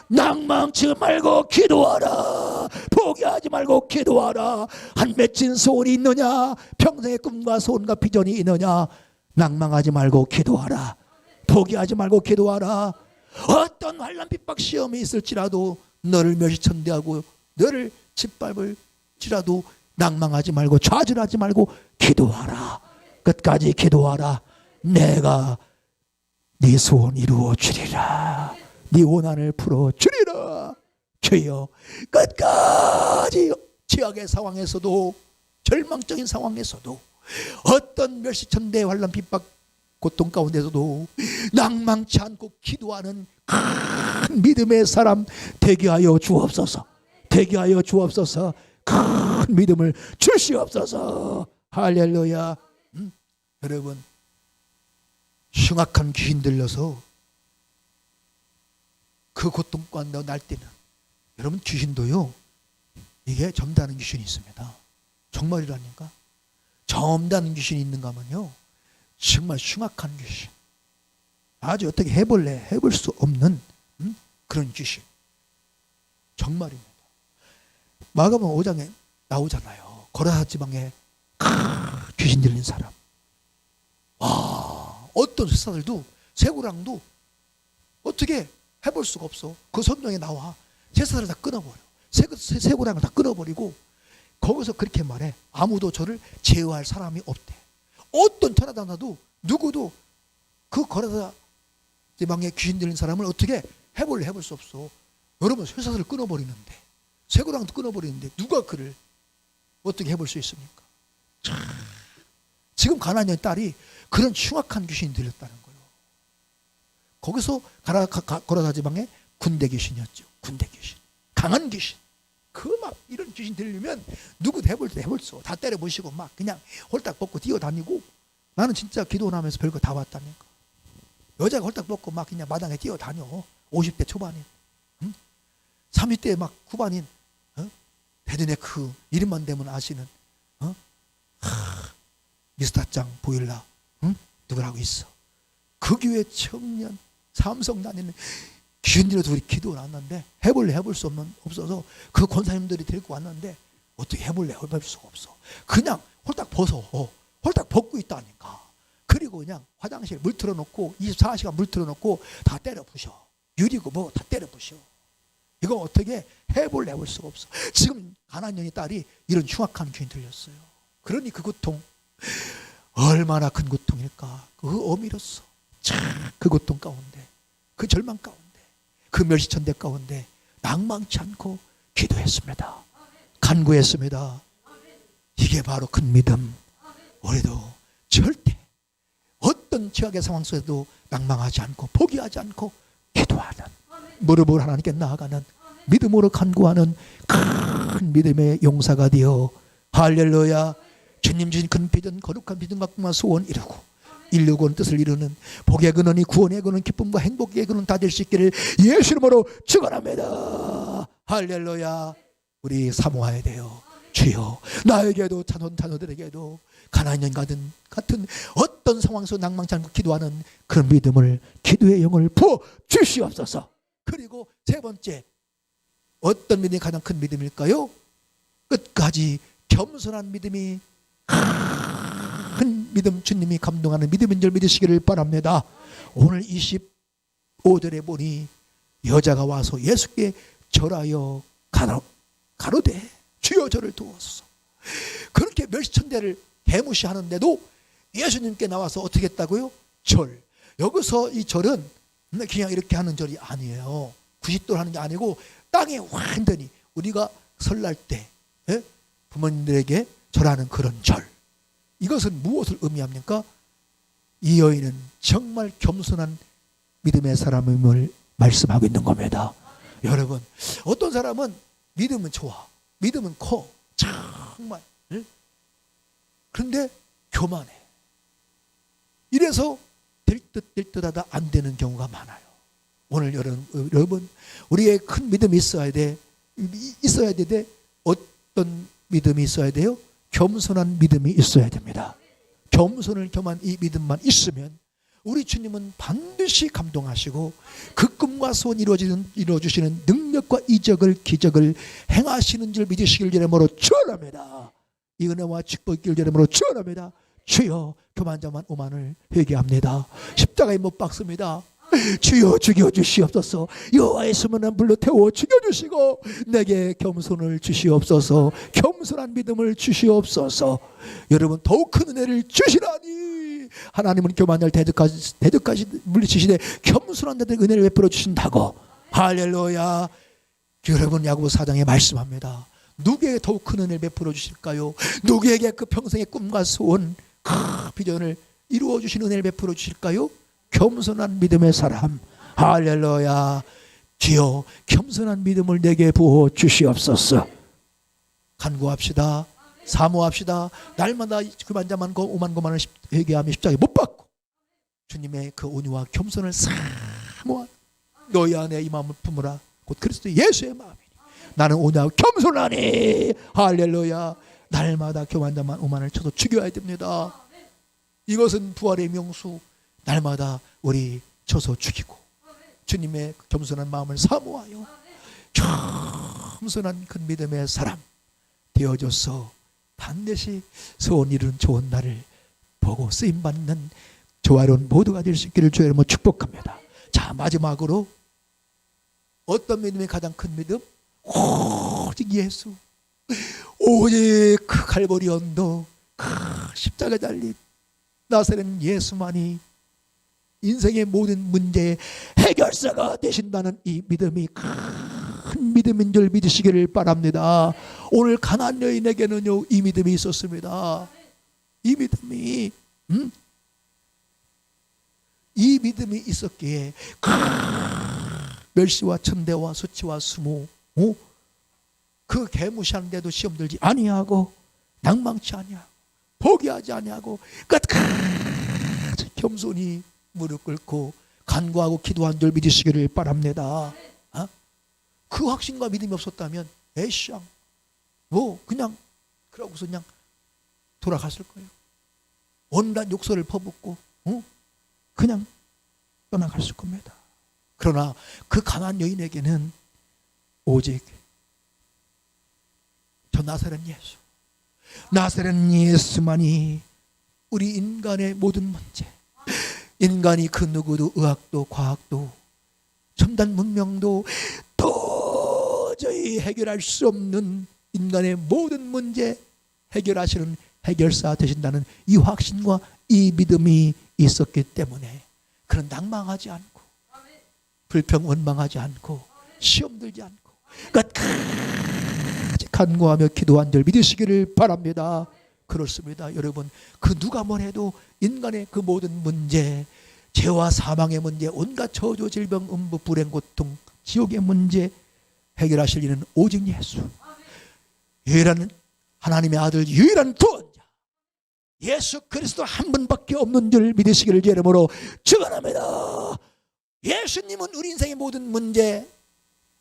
낭망치 말고 기도하라. 포기하지 말고 기도하라. 한 맺힌 소원이 있느냐. 평생의 꿈과 소원과 비전이 있느냐. 낭망하지 말고 기도하라. 포기하지 말고 기도하라. 어떤 환난 핍박 시험이 있을지라도 너를 멸시천대하고 너를 짓밟을지라도 낭망하지 말고 좌절하지 말고 기도하라. 끝까지 기도하라. 내가 네 소원 이루어 주리라. 네 원한을 풀어 주리라. 주여, 끝까지 최악의 상황에서도 절망적인 상황에서도 어떤 멸시천대 환난 핍박 고통 가운데서도 낭망치 않고 기도하는 큰 믿음의 사람 되게 하여 주옵소서. 되게 하여 주옵소서. 큰 믿음을 주시옵소서. 할렐루야. 여러분, 흉악한 귀신 들려서 그 고통 가운데 날 때는 여러분 귀신도요, 이게 점다는 귀신이 있습니다. 정말이라니까. 점다는 귀신이 있는가 하면요, 정말 흉악한 귀신, 아주 어떻게 해볼 수 없는 그런 귀신. 정말입니다. 마가복음 5장에 나오잖아요. 고라사 지방에 귀신 들린 사람. 와, 어떤 쇠사들도 쇠고랑도 어떻게 해볼 수가 없어. 그 성경에 나와. 쇠사들을 다 끊어버려. 쇠고랑을 다 끊어버리고 거기서 그렇게 말해. 아무도 저를 제어할 사람이 없대. 어떤 천하단나도 누구도 그 고라사 지방에 귀신 들린 사람을 어떻게 해볼 수 없어. 여러분, 쇠사슬을 끊어버리는데, 쇠고랑도 끊어버리는데 누가 그를 어떻게 해볼 수 있습니까? 지금 가나안의 딸이 그런 흉악한 귀신이 들렸다는 거예요. 거기서 고라사 지방에 군대 귀신이었죠. 군대 귀신, 강한 귀신. 그 막 이런 귀신 들리면 누구도 해볼 수 없어. 다 때려 부시고 막 그냥 홀딱 벗고 뛰어다니고. 나는 진짜 기도를 하면서 별거 다 봤다니까. 여자가 홀딱 벗고 막 그냥 마당에 뛰어다녀. 50대 초반인, 30대 막 후반인, 대전의 그 이름만 되면 아시는 미스터짱 보일라, 누구라고 있어. 그 교회 청년 삼성 다니는 귀신들에도 우리 기도를 왔는데 해볼 수 없어서 그 권사님들이 데리고 왔는데 어떻게 해볼 수가 없어. 그냥 홀딱 벗고 있다니까. 그리고 그냥 화장실 물 틀어놓고 24시간 물 틀어놓고 다 때려 부셔. 유리고 뭐 다 때려 부셔. 이거 어떻게 해볼 수가 없어. 지금 가나안의 딸이 이런 흉악한 귀신 들렸어요. 그러니 그 고통 얼마나 큰 고통일까. 그 어미로서 그 고통 가운데, 그 절망 가운데, 그 멸시천대 가운데 낭망치 않고 기도했습니다. 간구했습니다. 이게 바로 큰 믿음. 우리도 절대 어떤 최악의 상황 속에도 낭망하지 않고 포기하지 않고 기도하는, 무릎을 하나님께 나아가는, 믿음으로 간구하는 큰 믿음의 용사가 되어 할렐루야, 주님 주신 큰 비전, 거룩한 비전과 꿈과 소원 이루고 인류군 뜻을 이루는 복의 근원이 구원의 근원, 기쁨과 행복의 근원 다 될 수 있기를 예수 이름으로 축원합니다. 할렐루야. 우리 사모해야 돼요. 주여, 나에게도 자녀들에게도 가나안 여인 같은 어떤 상황 속 낭망치 않고 기도하는 그런 믿음을, 기도의 영을 부어 주시옵소서. 그리고 세 번째, 어떤 믿음이 가장 큰 믿음일까요? 끝까지 겸손한 믿음이 큰 믿음, 주님이 감동하는 믿음인 줄 믿으시기를 바랍니다. 오늘 25절에 보니 여자가 와서 예수께 절하여 가로되 주여 저를 도와소서. 그렇게 멸시천대를 개무시하는데도 예수님께 나와서 어떻게 했다고요? 절. 여기서 이 절은 그냥 이렇게 하는 절이 아니에요. 90도를 하는 게 아니고 땅에 완전히 우리가 설날 때 부모님들에게 절하는 그런 절. 이것은 무엇을 의미합니까? 이 여인은 정말 겸손한 믿음의 사람임을 말씀하고 있는 겁니다. 여러분, 어떤 사람은 믿음은 좋아, 믿음은 커, 정말, 그런데 교만해. 이래서 될 듯하다 안 되는 경우가 많아요. 오늘 여러분, 우리의 큰 믿음이 있어야 돼. 어떤 믿음이 있어야 돼요? 겸손한 믿음이 있어야 됩니다. 겸손을 겸한 이 믿음만 있으면 우리 주님은 반드시 감동하시고 그 꿈과 소원 이루어주시는 능력과 이적을, 기적을 행하시는 줄 믿으시길 이름으로 축원합니다. 이 은혜와 축복 있길 이름으로 축원합니다. 주여, 교만자만 오만을 회개합니다. 십자가에 못 박습니다. 주여 죽여주시옵소서. 여호와의 수문은 불로 태워 죽여주시고 내게 겸손을 주시옵소서. 겸손한 믿음을 주시옵소서. 여러분, 더욱 큰 은혜를 주시라니. 하나님은 교만을 대적하시 물리치시되 겸손한 자들 은혜를 베풀어 주신다고. 할렐루야. 여러분, 야고보 4장에 말씀합니다. 누구에게 더욱 큰 은혜를 베풀어 주실까요? 누구에게 그 평생의 꿈과 소원, 그 비전을 이루어 주신 은혜를 베풀어 주실까요? 겸손한 믿음의 사람. 할렐루야. 주여, 겸손한 믿음을 내게 부어 주시옵소서. 간구합시다. 사모합시다. 날마다 그만자만 오만고만을 회개하며 십자가에 못 박고 주님의 그 온유와 겸손을 사모한 너희 안에 이 마음을 품으라. 곧 그리스도 예수의 마음이니 나는 온유하고 겸손하니. 할렐루야. 날마다 교만자만 오만을 쳐서 죽여야 됩니다. 이것은 부활의 명수. 날마다 우리 쳐서 죽이고 주님의 겸손한 마음을 사모하여 겸손한 큰 믿음의 사람 되어줘서 반드시 소원 이루는 좋은 날을 보고 쓰임받는 조화로운 모두가 될 수 있기를 주의 이름으로 축복합니다. 자, 마지막으로 어떤 믿음이 가장 큰 믿음? 오직 예수, 오직 그 갈보리 언덕, 그 십자가 달린 나사렛 예수만이 인생의 모든 문제의 해결사가 되신다는 이 믿음이 큰 믿음인 줄 믿으시기를 바랍니다. 오늘 가나안 여인에게는요, 이 믿음이 있었습니다. 이 믿음이 있었기에 멸시와 천대와 수치와 수모, 그 개무시하는데도 시험 들지 아니하고 낭망치 아니하고 포기하지 아니하고 끝까지 겸손히 무릎 꿇고 간구하고 기도한 줄 믿으시기를 바랍니다. 그 확신과 믿음이 없었다면 에이샹 그냥 그러고서 그냥 돌아갔을 거예요. 온갖 욕설을 퍼붓고 그냥 떠나갔을 겁니다. 그러나 그 가나안 여인에게는 오직 저 나사렛 예수만이 우리 인간의 모든 문제, 인간이 그 누구도 의학도 과학도 첨단 문명도 도저히 해결할 수 없는 인간의 모든 문제 해결하시는 해결사 되신다는 이 확신과 이 믿음이 있었기 때문에 그런 낭망하지 않고 불평 원망하지 않고 시험 들지 않고 끝까지 간구하며 기도한 줄 믿으시기를 바랍니다. 그렇습니다. 여러분, 그 누가 뭐래도 인간의 그 모든 문제, 죄와 사망의 문제, 온갖 저주, 질병, 음부, 불행, 고통, 지옥의 문제 해결하실 이는 오직 예수, 유일한 하나님의 아들, 유일한 구원자 예수 그리스도 한 분밖에 없는 줄 믿으시기를 주 이름으로 축원합니다. 예수님은 우리 인생의 모든 문제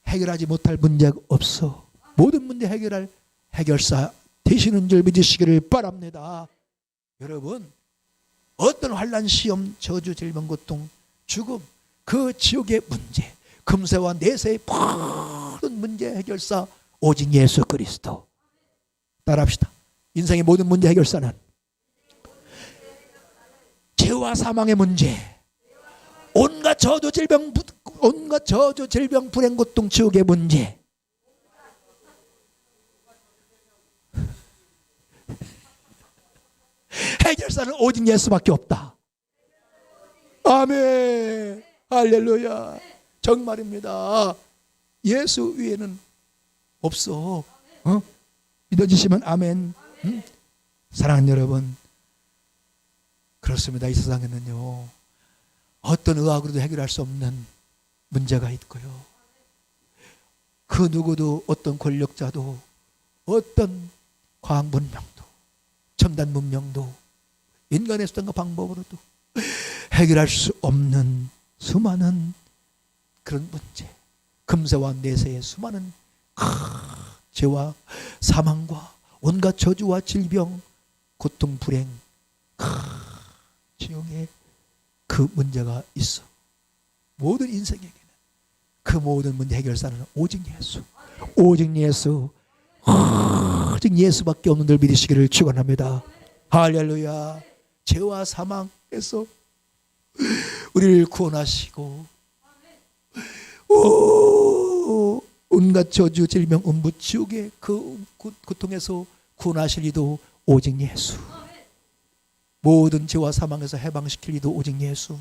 해결하지 못할 문제가 없어. 모든 문제 해결할 해결사 되시는 줄 믿으시기를 바랍니다. 여러분, 어떤 환난, 시험, 저주, 질병, 고통, 죽음, 그 지옥의 문제, 금세와 내세의 모든 문제 해결사 오직 예수 그리스도. 따라합시다. 인생의 모든 문제 해결사는 죄와 사망의 문제, 온갖 저주, 질병, 불행, 고통, 지옥의 문제, 해결사는 오직 예수밖에 없다. 아멘. 할렐루야. 정말입니다. 예수 위에는 없어. 믿어주시면 아멘. 사랑하는 여러분, 그렇습니다. 이 세상에는요, 어떤 의학으로도 해결할 수 없는 문제가 있고요, 그 누구도, 어떤 권력자도, 어떤 과학 문명도, 첨단 문명도, 인간의 수단과 방법으로도 해결할 수 없는 수많은 그런 문제, 금세와 내세의 수많은 죄와 사망과 온갖 저주와 질병, 고통, 불행, 지옥의 그 문제가 있어. 모든 인생에게는 그 모든 문제 해결사는 오직 예수, 오직 예수, 오직 예수밖에 없는 줄 믿으시기를 축원합니다. 할렐루야. 죄와 사망에서 우리를 구원하시고, 온갖 저주, 질병, 음부, 지옥의 그 고통에서 구원하실 이도 오직 예수. 모든 죄와 사망에서 해방시킬 이도 오직 예수.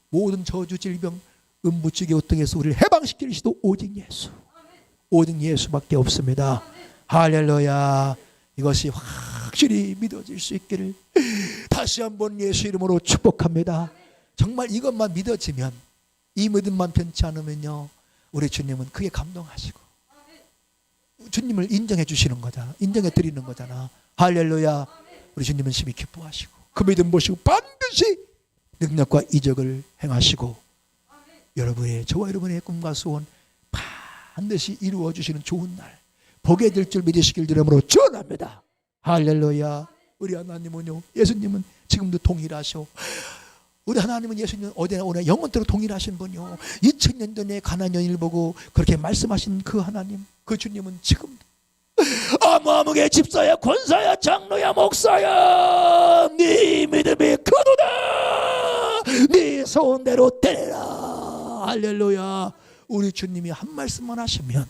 모든 저주, 질병, 음부, 지옥의 고통에서 우리를 해방시킬 이도 오직 예수. 오직 예수밖에 없습니다. 할렐루야. 이것이 확실히 믿어질 수 있기를 다시 한번 예수 이름으로 축복합니다. 정말 이것만 믿어지면, 이 믿음만 변치 않으면요, 우리 주님은 크게 감동하시고 주님을 인정해 주시는 거잖아. 인정해 드리는 거잖아. 할렐루야. 우리 주님은 심히 기뻐하시고 그 믿음 보시고 반드시 능력과 이적을 행하시고 여러분의, 저와 여러분의 꿈과 소원 반드시 이루어 주시는 좋은 날 보게 될 줄 믿으시길 이름으로 축원합니다. 할렐루야. 우리 하나님은요, 예수님은 지금도 동일하셔. 우리 하나님은, 예수님은 어디나 오나 영원토록 동일하신 분이요, 2000년 전에 가나안 여인을 보고 그렇게 말씀하신 그 하나님, 그 주님은 지금도 아무아무개 집사야, 권사야, 장로야, 목사야, 네 믿음이 크도다, 네 소원대로 되리라. 할렐루야. 우리 주님이 한 말씀만 하시면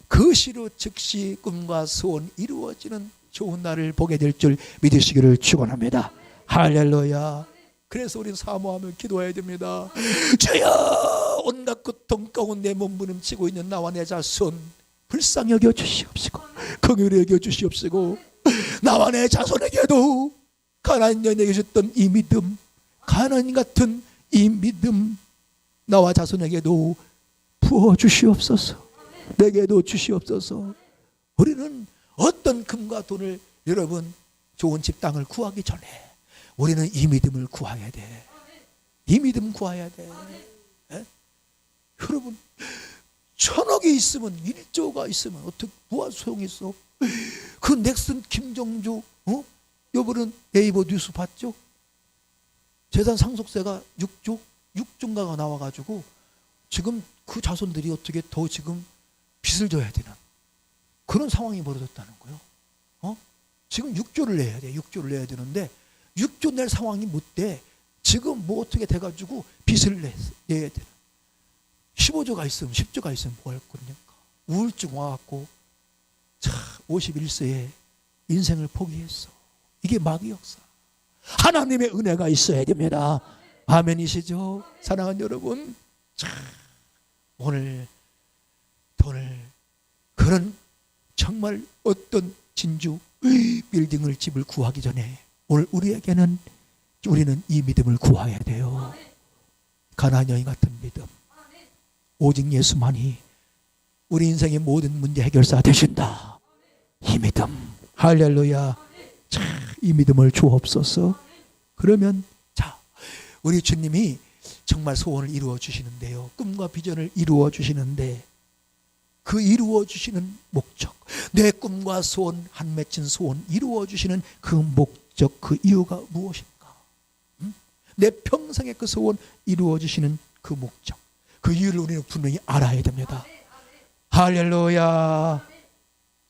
그 시로 즉시 꿈과 소원 이루어지는 좋은 날을 보게 될 줄 믿으시기를 축원합니다. 할렐루야. 그래서 우리는 사모하며 기도해야 됩니다. 주여, 온갖 고통 가운데 몸부림치고 있는 나와 내 자손 불쌍히 여겨 주시옵시고 긍휼히 여겨 주시옵시고, 나와 내 자손에게도 가나안 여인에게 주셨던 이 믿음, 가나안 같은 이 믿음 나와 자손에게도 부어 주시옵소서. 내게도 주시옵소서. 우리는 어떤 금과 돈을, 여러분, 좋은 집 땅을 구하기 전에 우리는 이 믿음을 구해야 돼. 이 믿음 구해야 돼. 에? 여러분, 1000억이 있으면, 1조가 있으면 어떻게 뭐가 소용이 있어? 그 넥슨 김정주, 요번은 네이버 뉴스 봤죠? 재산 상속세가 6조인가가 나와가지고 지금 그 자손들이 어떻게 더 지금 빚을 져야 되는 그런 상황이 벌어졌다는 거예요. 지금 6조를 내야 돼. 6조를 내야 되는데 6조 낼 상황이 못 돼. 지금 뭐 어떻게 돼가지고 빚을 내야 되는. 15조가 있으면, 10조가 있으면 뭐 할 겁니까? 우울증 와갖고 51세에 인생을 포기했어. 이게 마귀 역사. 하나님의 은혜가 있어야 됩니다. 아멘이시죠? 사랑하는 여러분, 오늘 돈을, 그런 정말 어떤 진주 빌딩을 집을 구하기 전에 오늘 우리에게는 우리는 이 믿음을 구해야 돼요. 가나안 여인 같은 믿음. 오직 예수만이 우리 인생의 모든 문제 해결사 되신다. 이 믿음. 할렐루야. 자, 이 믿음을 주옵소서. 그러면 자, 우리 주님이 정말 소원을 이루어 주시는데요. 꿈과 비전을 이루어 주시는데 그 이루어 주시는 목적, 내 꿈과 소원, 한 맺힌 소원 이루어 주시는 그 목적, 그 이유가 무엇인가? 내 평생의 그 소원 이루어 주시는 그 목적, 그 이유를 우리는 분명히 알아야 됩니다. 할렐루야.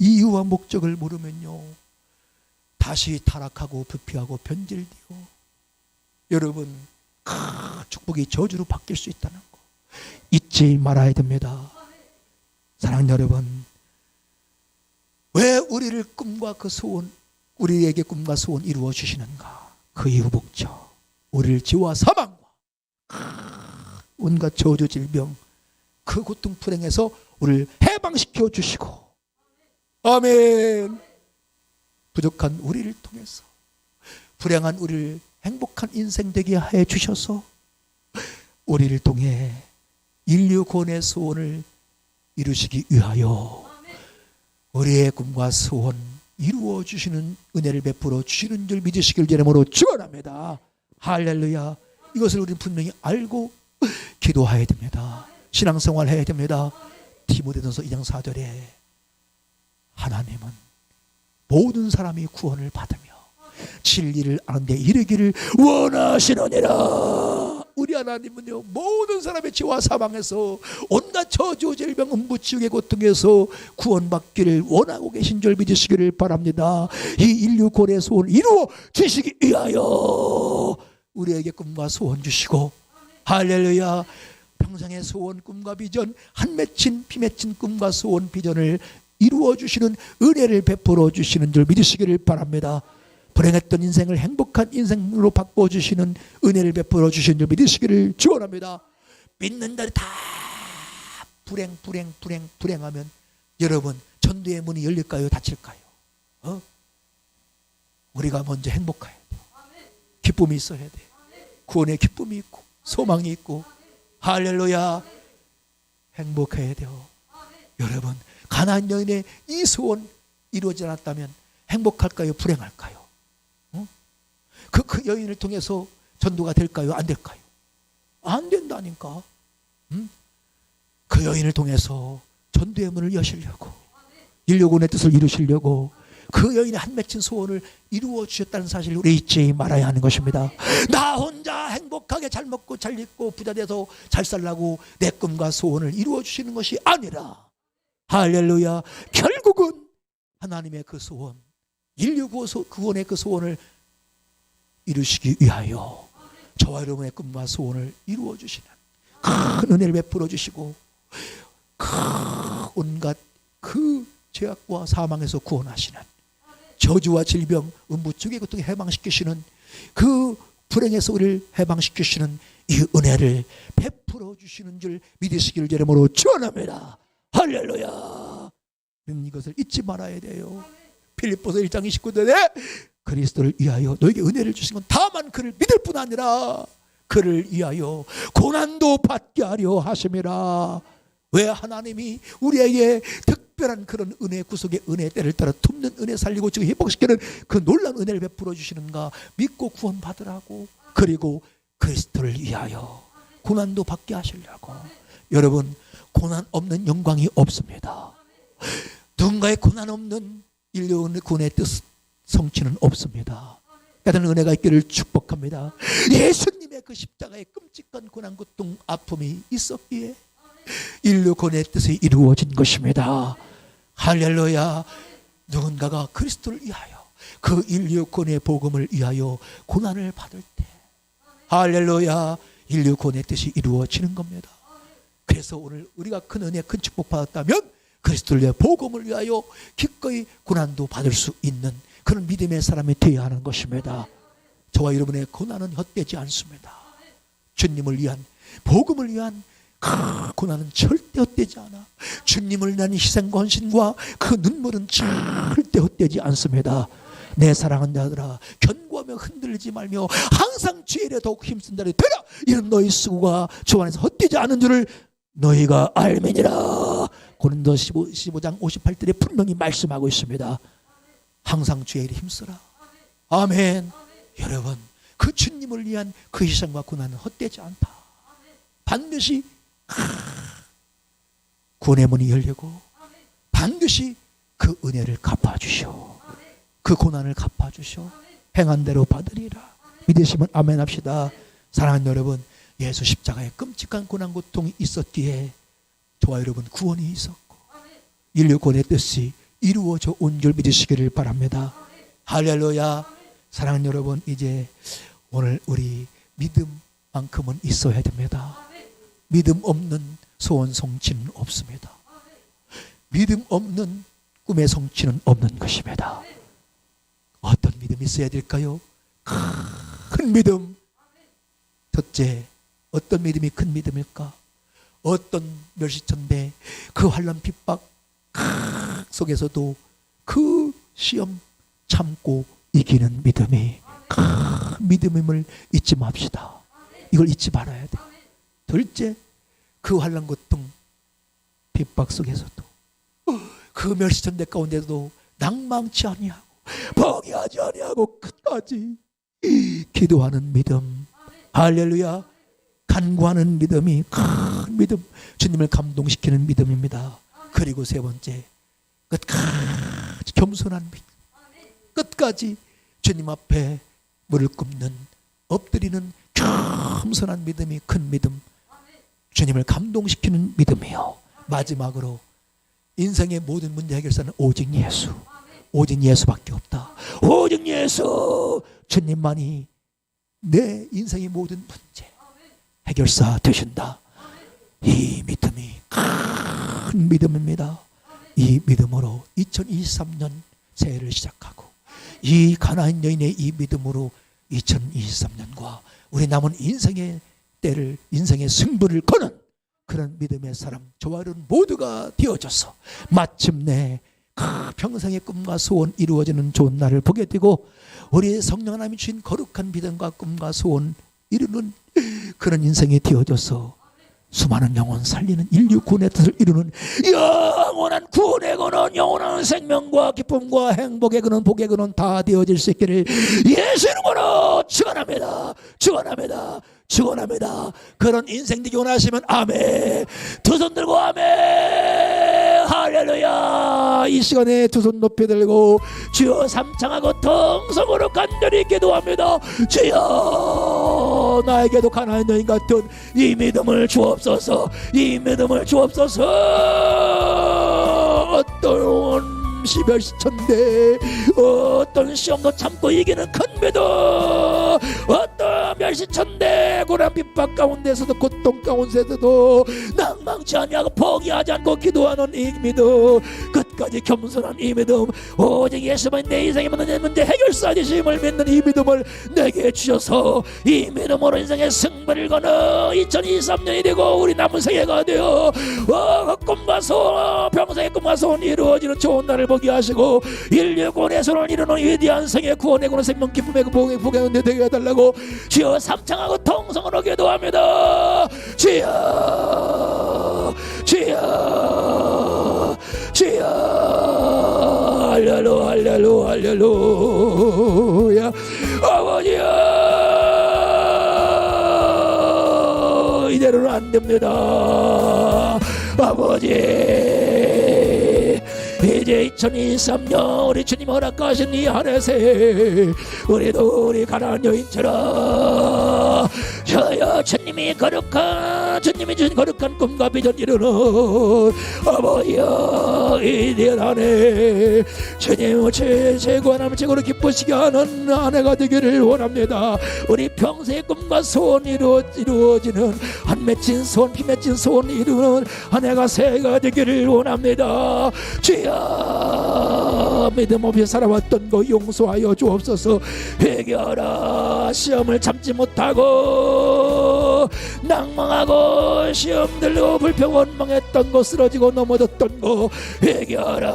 이유와 목적을 모르면요, 다시 타락하고 부패하고 변질되어 여러분 축복이 저주로 바뀔 수 있다는 거 잊지 말아야 됩니다. 사랑하는 여러분, 왜 우리를 꿈과 그 소원, 우리에게 꿈과 소원 이루어 주시는가? 그 이유 목적, 우리를 지와 사망과 온갖 저주 질병 그 고통 불행에서 우리를 해방시켜 주시고, 아멘. 부족한 우리를 통해서 불행한 우리를 행복한 인생 되게 해 주셔서 우리를 통해 인류 구원의 소원을 이루시기 위하여 우리의 꿈과 소원 이루어 주시는 은혜를 베풀어 주시는 줄 믿으시길 제름으로 축원합니다. 할렐루야. 이것을 우리는 분명히 알고 기도해야 됩니다. 신앙생활 해야 됩니다. 디모데전서 2장 4절에 하나님은 모든 사람이 구원을 받으며 진리를 아는 데 이르기를 원하시느니라. 우리 하나님은요, 모든 사람의 죄와 사망에서 온갖 저주 질병 음부지옥의 고통에서 구원받기를 원하고 계신 줄 믿으시기를 바랍니다. 이 인류 구원의 소원을 이루어 주시기 위하여 우리에게 꿈과 소원 주시고, 할렐루야. 평생의 소원, 꿈과 비전, 한 맺힌 피맺힌 꿈과 소원, 비전을 이루어 주시는 은혜를 베풀어 주시는 줄 믿으시기를 바랍니다. 불행했던 인생을 행복한 인생으로 바꿔주시는 은혜를 베풀어 주시는 줄 믿으시기를 축원합니다. 믿는 자들이 다 불행하면 여러분 전도의 문이 열릴까요? 닫힐까요? 우리가 먼저 행복해야 돼요. 기쁨이 있어야 돼요. 구원의 기쁨이 있고 소망이 있고, 할렐루야. 행복해야 돼요. 여러분, 가나안 여인의 이 소원 이루어지지 않았다면 행복할까요? 불행할까요? 그 여인을 통해서 전도가 될까요? 안 될까요? 안 된다니까. 그 여인을 통해서 전도의 문을 여시려고, 인류군의 뜻을 이루시려고 그 여인의 한 맺힌 소원을 이루어 주셨다는 사실을 우리 잊지 말아야 하는 것입니다. 나 혼자 행복하게 잘 먹고 잘 입고 부자 돼서 잘 살라고 내 꿈과 소원을 이루어 주시는 것이 아니라, 할렐루야, 결국은 하나님의 그 소원, 인류 구원의 그 소원을 이루시기 위하여 저와 여러분의 꿈과 소원을 이루어 주시는 큰 은혜를 베풀어 주시고, 온갖 그 죄악과 사망에서 구원하시는, 저주와 질병 음부쪽의 고통에 해방시키시는, 그 불행에서 우리를 해방시키시는 이 은혜를 베풀어 주시는 줄 믿으시기를 제름으로 축원합니다. 할렐루야. 이것을 잊지 말아야 돼요. 빌립보서 1장 29절에 그리스도를 위하여 너에게 은혜를 주신 건 다만 그를 믿을 뿐 아니라 그를 위하여 고난도 받게 하려 하심이라. 왜 하나님이 우리에게 특별한 그런 은혜, 구속의 은혜, 때를 따라 tum는 은혜, 살리고 지금 회복시키는 그 놀라운 은혜를 베풀어 주시는가? 믿고 구원받으라고, 그리고 그리스도를 위하여 고난도 받게 하시려고. 여러분, 고난 없는 영광이 없습니다. 누군가의 고난 없는 인류 구원의 뜻 성취는 없습니다. 깨닫는 은혜가 있기를 축복합니다. 예수님의 그 십자가의 끔찍한 고난, 고통, 아픔이 있었기에 인류 구원의 뜻이 이루어진 것입니다. 할렐루야. 누군가가 그리스도를 위하여, 그 인류 구원의 복음을 위하여 고난을 받을 때, 할렐루야, 인류 구원의 뜻이 이루어지는 겁니다. 그래서 오늘 우리가 큰 은혜, 큰 축복 받았다면 그리스도를 위해 복음을 위하여 기꺼이 고난도 받을 수 있는 그런 믿음의 사람이 되어야 하는 것입니다. 저와 여러분의 고난은 헛되지 않습니다. 주님을 위한, 복음을 위한 고난은 절대 헛되지 않아. 주님을 위한 희생과 헌신과 그 눈물은 절대 헛되지 않습니다. 내 사랑하는 자들아, 견고하며 흔들리지 말며 항상 주의 일에 더욱 힘쓴 자들이 되라. 이런 너희 수고가 주 안에서 헛되지 않은 줄을 너희가 알매니라. 고린도 15장 58절에 분명히 말씀하고 있습니다. 항상 주의 일에 힘쓰라. 아멘. 여러분, 그 주님을 위한 그 희생과 고난은 헛되지 않다. 반드시 구원의 문이 열리고 반드시 그 은혜를 갚아주시오. 그 고난을 갚아주시오. 행한 대로 받으리라. 믿으시면 아멘 합시다. 사랑하는 여러분, 예수 십자가에 끔찍한 고난 고통이 있었기에 저와 여러분 구원이 있었고 인류 구원의 뜻이 이루어져 온 줄 믿으시기를 바랍니다. 할렐루야. 사랑하는 여러분, 이제 오늘 우리 믿음만큼은 있어야 됩니다. 믿음 없는 소원 성취는 없습니다. 믿음 없는 꿈의 성취는 없는 것입니다. 어떤 믿음이 있어야 될까요? 큰 믿음. 첫째, 어떤 믿음이 큰 믿음일까? 어떤 멸시천대 그 환난 핍박 속에서도 그 시험 참고 이기는 믿음이 큰 믿음임을 잊지 맙시다. 이걸 잊지 말아야 돼. 둘째, 그 환난 고통 핍박 속에서도 그 멸시천대 가운데도 낭망치 아니하고 포기하지 아니하고 끝까지 기도하는 믿음. 할렐루야. 간구하는 믿음이 큰 믿음, 주님을 감동시키는 믿음입니다. 그리고 세 번째, 끝까지 겸손한 믿음. 끝까지 주님 앞에 무릎 꿇는, 엎드리는 겸손한 믿음이 큰 믿음, 주님을 감동시키는 믿음이요. 마지막으로 인생의 모든 문제 해결사는 오직 예수. 오직 예수밖에 없다. 오직 예수. 주님만이 내 인생의 모든 문제 해결사 되신다. 이 믿음이 큰 믿음입니다. 이 믿음으로 2023년 새해를 시작하고 이 가나안 여인의 이 믿음으로 2023년과 우리 남은 인생의 때를, 인생의 승부를 거는 그런 믿음의 사람, 저와 여러분 모두가 되어져서 마침내 평생의 꿈과 소원 이루어지는 좋은 날을 보게 되고 우리 성령 하나님이 주신 거룩한 믿음과 꿈과 소원 이루는 그런 인생이 되어져서 수많은 영혼 살리는 인류 구원의 뜻을 이루는 영원한 구원의 근원, 영원한 생명과 기쁨과 행복의 근원, 복의 근원 다 되어질 수 있기를 예수 이름으로 축원합니다. 축원합니다. 축원합니다. 그런 인생 되기 원하시면 아멘. 두 손 들고 아멘. 할렐루야. 이 시간에 두 손 높이 들고 주여 삼창하고 통성으로 간절히 기도합니다. 주여 나에게도 가나안 여인 같은 이 믿음을 주옵소서. 이 믿음을 주옵소서. 어떤 멸시천대, 어떤 시험도 참고 이기는 큰 믿음, 어떤 멸시천대 고난 핍박 가운데서도 고통 가운데서도 낭망치 아니하고 포기하지 않고 기도하는 이 믿음, 끝까지 겸손한 이 믿음, 오직 예수만 내 인생의 모든 문제 해결사 되심을 믿는 이 믿음을 내게 주셔서 이 믿음으로 인생의 승부를 거는 2023년이 되고 우리 남은 생애가 되어 꿈과 소원, 평생의 꿈과 소원이 이루어지는 좋은 날을 보게 하시고 인류 구원의 소원을 이루는 위대한 생의 구원의 구원 생명 기쁨의 복의 은혜 되게 해달라고 주여 삼창하고 통성으로 기도합니다. 주여 주여 주여 할렐루 할렐루 할렐루야. 아버지야, 이대로는 안 됩니다. 아버지, 이제 2023년 우리 주님 허락하신 이 한 해 새해 우리도 우리 가나안 여인처럼 저여 주님이 주신 거룩한 꿈과 비전 이루는 아버지여 이대한 한 해 주님 최고 하나님 최고로 기쁘시게 하는 한 해가 되기를 원합니다. 우리 평생의 꿈과 소원이 이루어지는 한 맺힌 소원, 피 맺힌 소원이 이루는 한 해가 새해가 되기를 원합니다. 주여 믿음 없이 살아왔던 거 용서하여 주옵소서. 회개하라. 시험을 참지 못하고 낭망하고 시험 들고 불평 원망했던 거, 쓰러지고 넘어졌던 거 회개하라.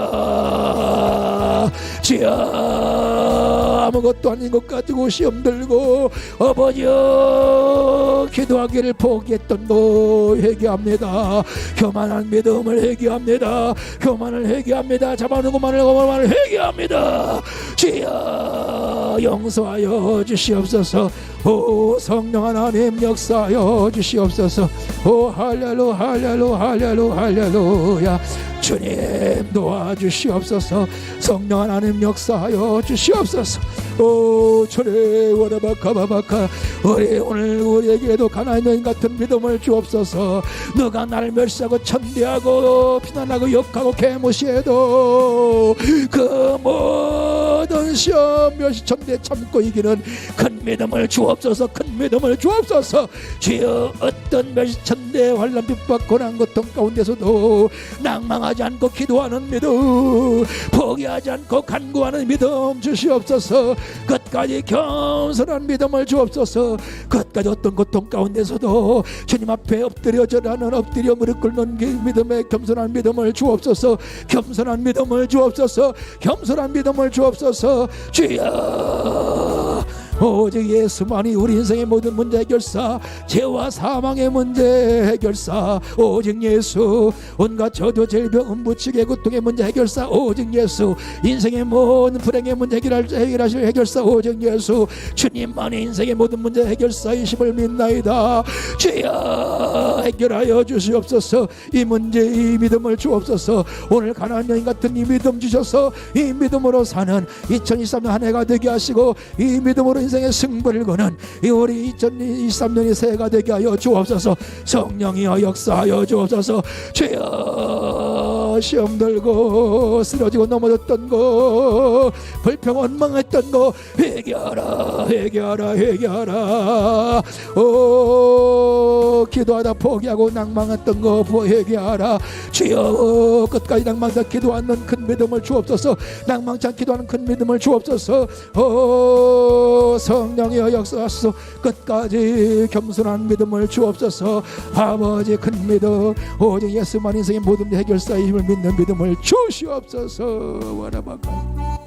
주여, 아무것도 아닌 것 가지고 시험 들고 아버지여 기도하기를 포기했던 거 회개합니다. 교만한 믿음을 회개합니다. 교만을 회개합니다. 잡아놓은 것만을 회개합니다. 주여, 용서하여 주시옵소서. 오 성령 하나님 역사하여 주시옵소서. 오 할렐루 할렐루 할렐루 할렐루야. 주님 도와주시옵소서. 성령 하나님 역사하여 주시옵소서. 오 주님 와라바카바바카. 오늘 우리에게도 가나안 여인 같은 믿음을 주옵소서. 너가 나를 멸시하고 천대하고 비난하고 욕하고 개무시해도 그 모든 시험 멸시 천대 참고 이기는 큰 믿음을 주옵소서. 큰 믿음을 주옵소서. 주여, 어떤 멸시 천대 환난 핍박 고난 고통 가운데서도 낭망하지 않고 기도하는 믿음, 포기하지 않고 간구하는 믿음 주시옵소서. 끝까지 겸손한 믿음을 주옵소서. 끝까지 어떤 고통 가운데서도 주님 앞에 엎드려 절하는, 엎드려 무릎 꿇는 믿음의 겸손한 믿음을 주옵소서. 겸손한 믿음을 주옵소서. 겸손한 믿음을 주옵소서. 주여, 오직 예수만이 우리 인생의 모든 문제 해결사, 죄와 사망의 문제 해결사, 오직 예수. 온갖 저주 질병 음부치게 고통의 문제 해결사, 오직 예수. 인생의 모든 불행의 문제 해결하실 해결사, 오직 예수. 주님만이 인생의 모든 문제 해결사이심을 믿나이다. 주여, 해결하여 주시옵소서. 이 문제, 이 믿음을 주옵소서. 오늘 가나안 여인 같은 이 믿음 주셔서 이 믿음으로 사는 2023년 한 해가 되게 하시고, 이 믿음으로 인생의 승부를 거는 이 우리 2023년이 새해가 되게 하여 주옵소서. 성령이여 역사하여 주옵소서. 주여, 시험 들고 쓰러지고 넘어졌던 거, 불평 원망했던 거 회개하라. 회개하라. 회개하라. 오, 기도하다 포기하고 낭망했던 거 회개하라. 주여, 끝까지 낭망하다 기도하는 큰 믿음을 주옵소서. 낭망치 않기도 하는 큰 믿음을 주옵소서. 오, 성령이여 역사하소서. 끝까지 겸손한 믿음을 주옵소서. 아버지, 큰 믿음, 오직 예수만 인생의 모든 해결사의 힘을 믿는 믿음을 주시옵소서. 와라바가.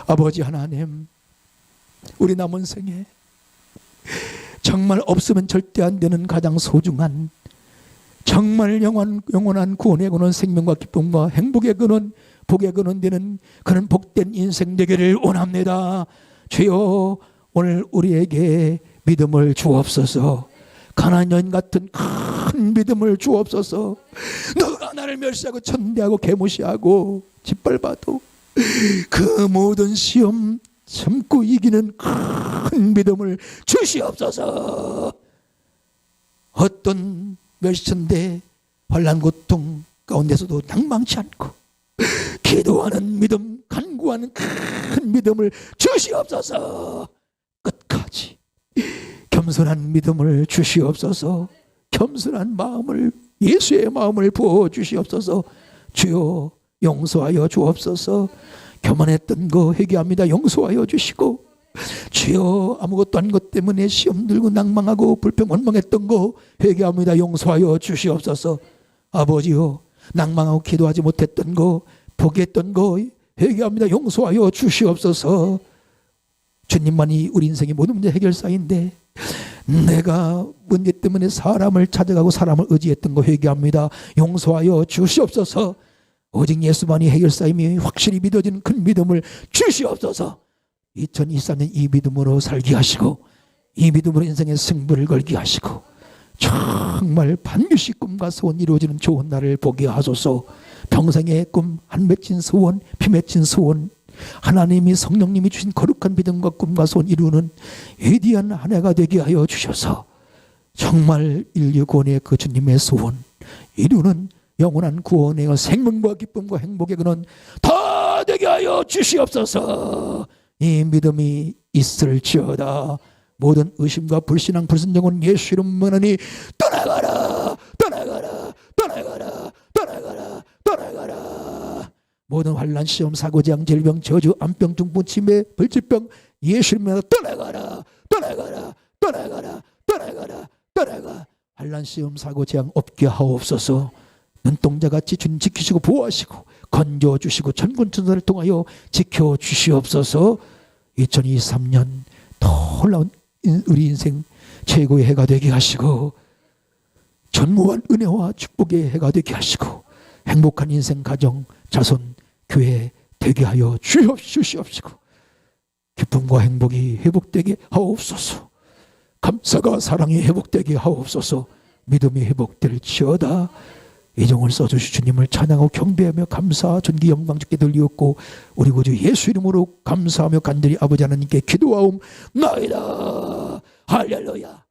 아버지 하나님, 우리 남은 생에 정말 없으면 절대 안 되는 가장 소중한, 정말 영원한 구원의 근원, 생명과 기쁨과 행복의 근원, 복의 근원 되는 그런 복된 인생 되기를 원합니다. 주여, 오늘 우리에게 믿음을 주옵소서. 가나안 여인 같은 큰 믿음을 주옵소서. 너가 나를 멸시하고 천대하고 개무시하고 짓밟아도 그 모든 시험 참고 이기는 큰 믿음을 주시옵소서. 어떤 멸시천대 환난 고통 가운데서도 낭망치 않고 기도하는 믿음, 간구하는 큰 믿음을 주시옵소서. 끝까지 겸손한 믿음을 주시옵소서. 겸손한 마음을, 예수의 마음을 부어 주시옵소서. 주여, 용서하여 주옵소서. 교만했던 거 회개합니다. 용서하여 주시고, 주여, 아무것도 아닌 것 때문에 시험 들고 낭망하고 불평 원망했던 거 회개합니다. 용서하여 주시옵소서. 아버지요, 낭망하고 기도하지 못했던 거, 포기했던 거 회개합니다. 용서하여 주시옵소서. 주님만이 우리 인생의 모든 문제 해결사인데 내가 문제 때문에 사람을 찾아가고 사람을 의지했던 거 회개합니다. 용서하여 주시옵소서. 오직 예수만이 해결사임이 확실히 믿어지는 큰 믿음을 주시옵소서. 2023년 이 믿음으로 살게 하시고, 이 믿음으로 인생의 승부를 걸게 하시고, 정말 반드시 꿈과 소원 이루어지는 좋은 날을 보게 하소서. 평생의 꿈, 한 맺힌 소원, 피 맺힌 소원, 하나님이 성령님이 주신 거룩한 믿음과 꿈과 소원 이루는 위대한 한 해가 되게 하여 주셔서 정말 인류 구원의 그 주님의 소원 이루는 영원한 구원의 생명과 기쁨과 행복의 그는 다 되게 하여 주시옵소서. 이 믿음이 있을지어다. 모든 의심과 불신앙 불순종은 예수 이름 문하니 떠나가라. 떠나가라. 떠나가라. 떠나가라. 떠나가라. 모든 환난, 시험, 사고, 재앙, 질병, 저주, 암병, 중풍, 치매, 불치병 예수 이름으로 떠나가라. 떠나가라. 떠나가라. 떠나가라. 떠나가. 환난 시험 사고 재앙 없게 하옵소서. 눈동자같이 주님 지키시고 보호하시고 건져주시고 천군천사를 통하여 지켜주시옵소서. 2023년 놀라운 우리 인생 최고의 해가 되게 하시고 전무한 은혜와 축복의 해가 되게 하시고 행복한 인생 가정 자손 교회 되게 하여 주시옵시고 기쁨과 행복이 회복되게 하옵소서. 감사가 사랑이 회복되게 하옵소서. 믿음이 회복될지어다. 이 종을 써주시 주님을 찬양하고 경배하며 감사 존귀 영광 주께 돌리옵고 우리 구주 예수 이름으로 감사하며 간절히 아버지 하나님께 기도하옵나이다. 할렐루야.